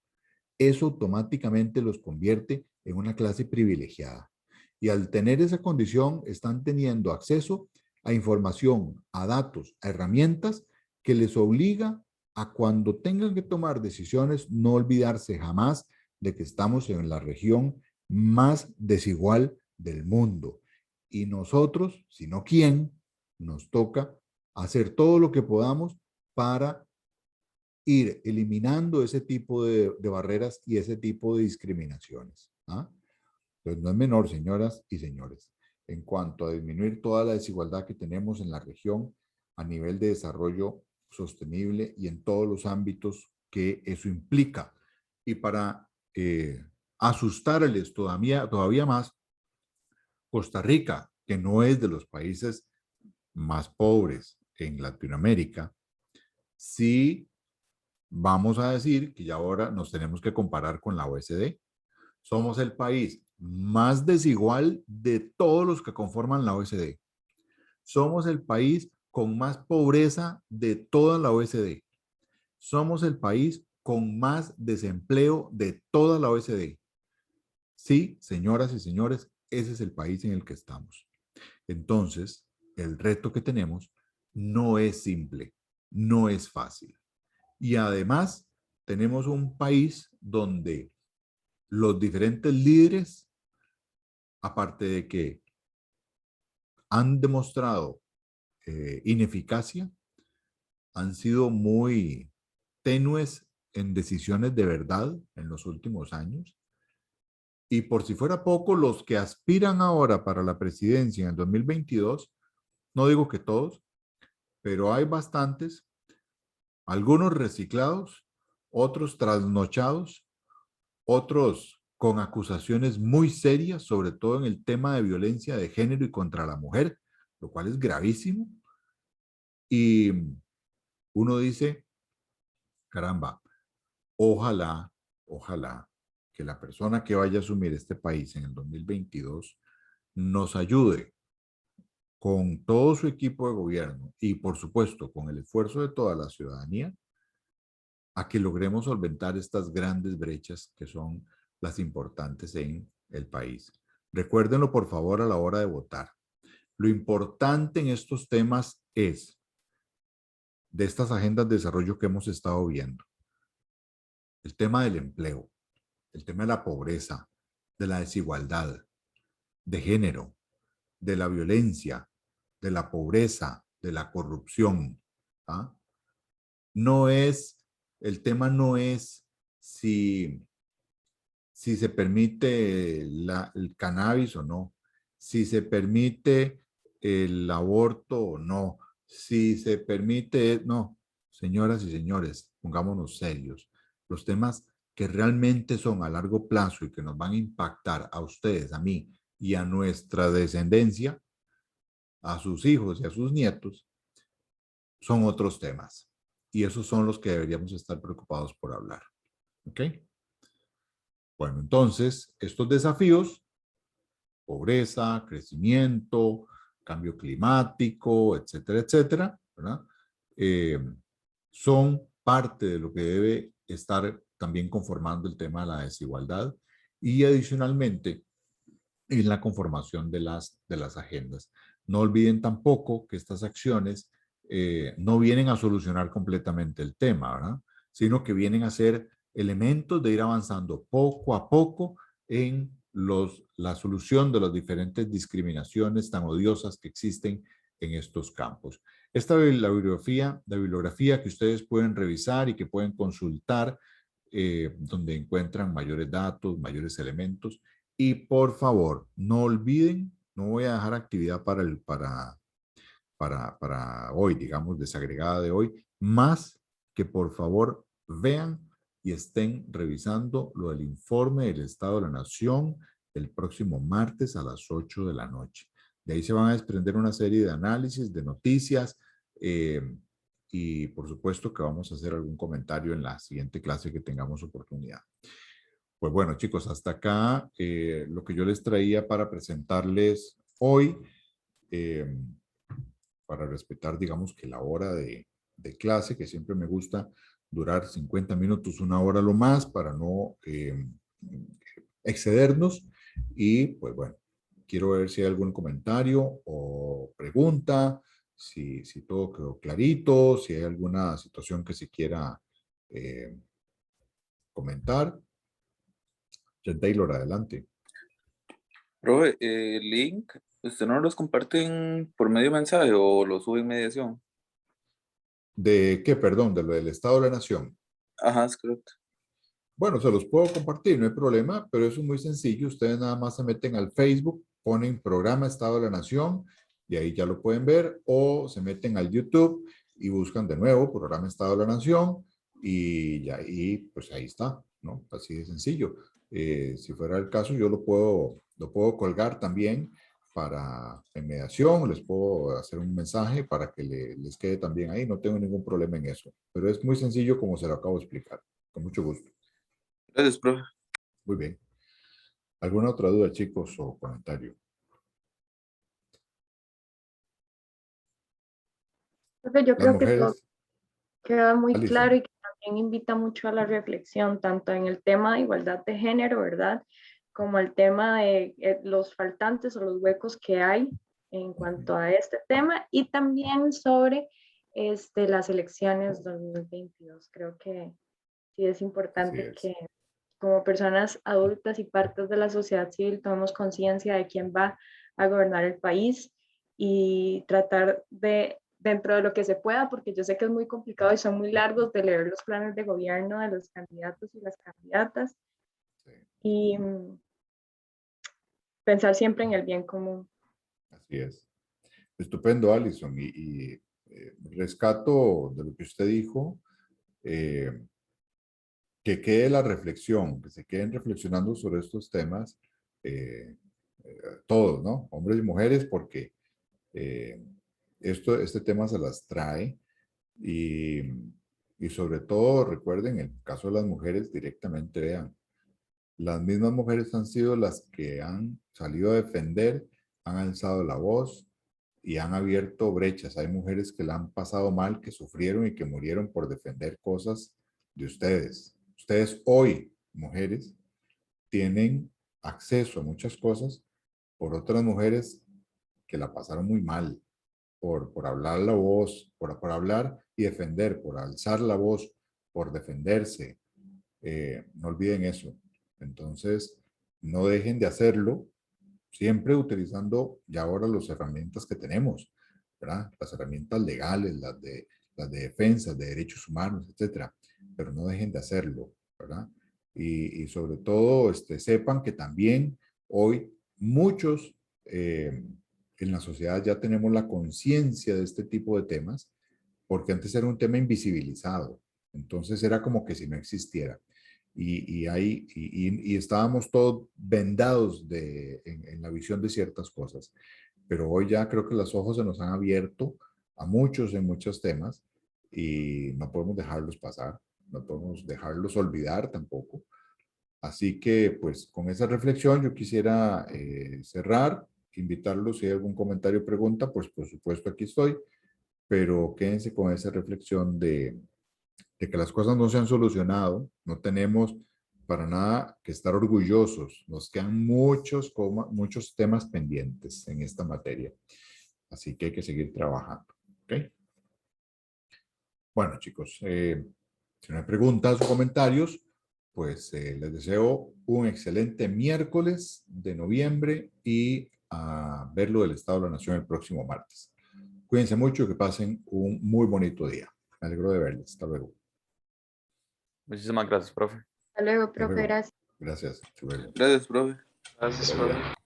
Eso automáticamente los convierte en una clase privilegiada. Y al tener esa condición, están teniendo acceso a información, a datos, a herramientas que les obliga a cuando tengan que tomar decisiones, no olvidarse jamás de que estamos en la región más desigual del mundo. Y nosotros, si no quién, nos toca hacer todo lo que podamos para ir eliminando ese tipo de barreras y ese tipo de discriminaciones. ¿Ah? Entonces no es menor, señoras y señores. en cuanto a disminuir toda la desigualdad que tenemos en la región a nivel de desarrollo sostenible y en todos los ámbitos que eso implica. Y para asustarles todavía más, Costa Rica, que no es de los países más pobres en Latinoamérica, sí vamos a decir que ya ahora nos tenemos que comparar con la OECD. Somos el país más desigual de todos los que conforman la OECD. Somos el país con más pobreza de toda la OECD. Somos el país con más desempleo de toda la OECD. Sí, señoras y señores, ese es el país en el que estamos. Entonces, el reto que tenemos no es simple, no es fácil. Y además, tenemos un país donde los diferentes líderes, aparte de que han demostrado ineficacia, han sido muy tenues en decisiones de verdad en los últimos años. Y por si fuera poco, los que aspiran ahora para la presidencia en el 2022, no digo que todos, pero hay bastantes, algunos reciclados, otros trasnochados, otros con acusaciones muy serias, sobre todo en el tema de violencia de género y contra la mujer, lo cual es gravísimo. Y uno dice, caramba, ojalá que la persona que vaya a asumir este país en el 2022 nos ayude con todo su equipo de gobierno y por supuesto con el esfuerzo de toda la ciudadanía a que logremos solventar estas grandes brechas que son las importantes en el país. Recuérdenlo por favor a la hora de votar. Lo importante en estos temas es de estas agendas de desarrollo que hemos estado viendo. El tema del empleo, el tema de la pobreza, de la desigualdad, de género, de la violencia, de la pobreza, de la corrupción. ¿Ah? No es, el tema no es si se permite el cannabis o no, si se permite el aborto o no, si se permite, no, señoras y señores, pongámonos serios. Los temas que realmente son a largo plazo y que nos van a impactar a ustedes, a mí y a nuestra descendencia, a sus hijos y a sus nietos, son otros temas. Y esos son los que deberíamos estar preocupados por hablar. ¿Ok? Bueno, entonces, estos desafíos, pobreza, crecimiento, cambio climático, etcétera, etcétera, ¿verdad? Son parte de lo que debe estar también conformando el tema de la desigualdad y adicionalmente en la conformación de las agendas. No olviden tampoco que estas acciones no vienen a solucionar completamente el tema, ¿verdad? Sino que vienen a ser elementos de ir avanzando poco a poco en la solución de las diferentes discriminaciones tan odiosas que existen en estos campos. Esta es la bibliografía que ustedes pueden revisar y que pueden consultar, donde encuentran mayores datos, mayores elementos. Y por favor, no olviden, no voy a dejar actividad para hoy, digamos, desagregada de hoy, más que por favor vean y estén revisando lo del informe del Estado de la Nación el próximo martes a las 8 de la noche. De ahí se van a desprender una serie de análisis, de noticias, y por supuesto que vamos a hacer algún comentario en la siguiente clase que tengamos oportunidad. Pues bueno, chicos, hasta acá lo que yo les traía para presentarles hoy, para respetar, digamos, que la hora de clase, que siempre me gusta durar 50 minutos, una hora lo más, para no excedernos. Y pues bueno, quiero ver si hay algún comentario o pregunta, si todo quedó clarito, si hay alguna situación que se quiera comentar. Taylor, adelante.
Profe, el link, ¿usted no los comparten por medio mensaje o lo sube en mediación?
¿De qué? Perdón, de lo del Estado de la Nación.
Ajá, es correcto.
Bueno, se los puedo compartir, no hay problema, pero eso es muy sencillo. Ustedes nada más se meten al Facebook ponen programa Estado de la Nación y ahí ya lo pueden ver, o se meten al YouTube y buscan de nuevo programa Estado de la Nación y ya ahí, pues ahí está, ¿no? Así de sencillo. Si fuera el caso, yo lo puedo colgar también para en mediación, les puedo hacer un mensaje para que les quede también ahí, no tengo ningún problema en eso, pero es muy sencillo como se lo acabo de explicar, con mucho gusto.
Gracias, profe.
Muy bien. ¿Alguna otra duda, chicos, o comentario?
Profe, yo
Las
creo que todo
mujeres,
queda muy claro
Alison,
y que también invita mucho a la reflexión, tanto en el tema de igualdad de género, ¿verdad? Como el tema de los faltantes o los huecos que hay en cuanto a este tema y también sobre las elecciones 2022. Creo que sí es
así
importante
es.
que como personas adultas y partes de la sociedad civil tomemos conciencia de quién va a gobernar el país y tratar de, dentro de lo que se pueda, porque yo sé que es muy complicado y son muy largos, de leer los planes de gobierno de los candidatos y las candidatas
Sí,
y pensar siempre en el bien común.
así es. Estupendo, Alison. Rescato de lo que usted dijo, eh, que quede la reflexión, que se queden reflexionando sobre estos temas, eh, todos, ¿no? Hombres y mujeres, porque eh, este tema se las trae y, y sobre todo, recuerden, en el caso de las mujeres, directamente vean, las mismas mujeres han sido las que han salido a defender, han alzado la voz y han abierto brechas. Hay mujeres que la han pasado mal, que sufrieron y que murieron por defender cosas de ustedes. Ustedes hoy, mujeres, tienen acceso a muchas cosas por otras mujeres que la pasaron muy mal, por hablar la voz, por hablar y defender, por alzar la voz, por defenderse. No olviden eso. Entonces, no dejen de hacerlo, siempre utilizando ya ahora las herramientas que tenemos, ¿verdad? Las herramientas legales, las de defensa, de derechos humanos, etcétera. Pero no dejen de hacerlo, ¿verdad? Y sobre todo, sepan que también hoy muchos en la sociedad ya tenemos la conciencia de este tipo de temas, porque antes era un tema invisibilizado. Entonces era como que si no existiera y estábamos todos vendados en la visión de ciertas cosas. Pero hoy ya creo que los ojos se nos han abierto a muchos en muchos temas y no podemos dejarlos pasar, no podemos dejarlos olvidar tampoco. Así que pues con esa reflexión yo quisiera cerrar, invitarlos si hay algún comentario o pregunta, pues por supuesto aquí estoy, pero quédense con esa reflexión de que las cosas no se han solucionado, no tenemos para nada que estar orgullosos, nos quedan muchos temas pendientes en esta materia, así que hay que seguir trabajando. ¿Okay? Bueno, chicos, si no hay preguntas o comentarios, pues les deseo un excelente miércoles de noviembre y a ver lo del Estado de la Nación el próximo martes. Cuídense mucho y que pasen un muy bonito día. Me alegro de verles. Hasta luego.
Muchísimas gracias, profe.
Hasta luego,
Hasta
profe,
luego.
gracias.
Gracias. Hasta luego.
Gracias, profe.
Gracias,
Buena
profe.
vida.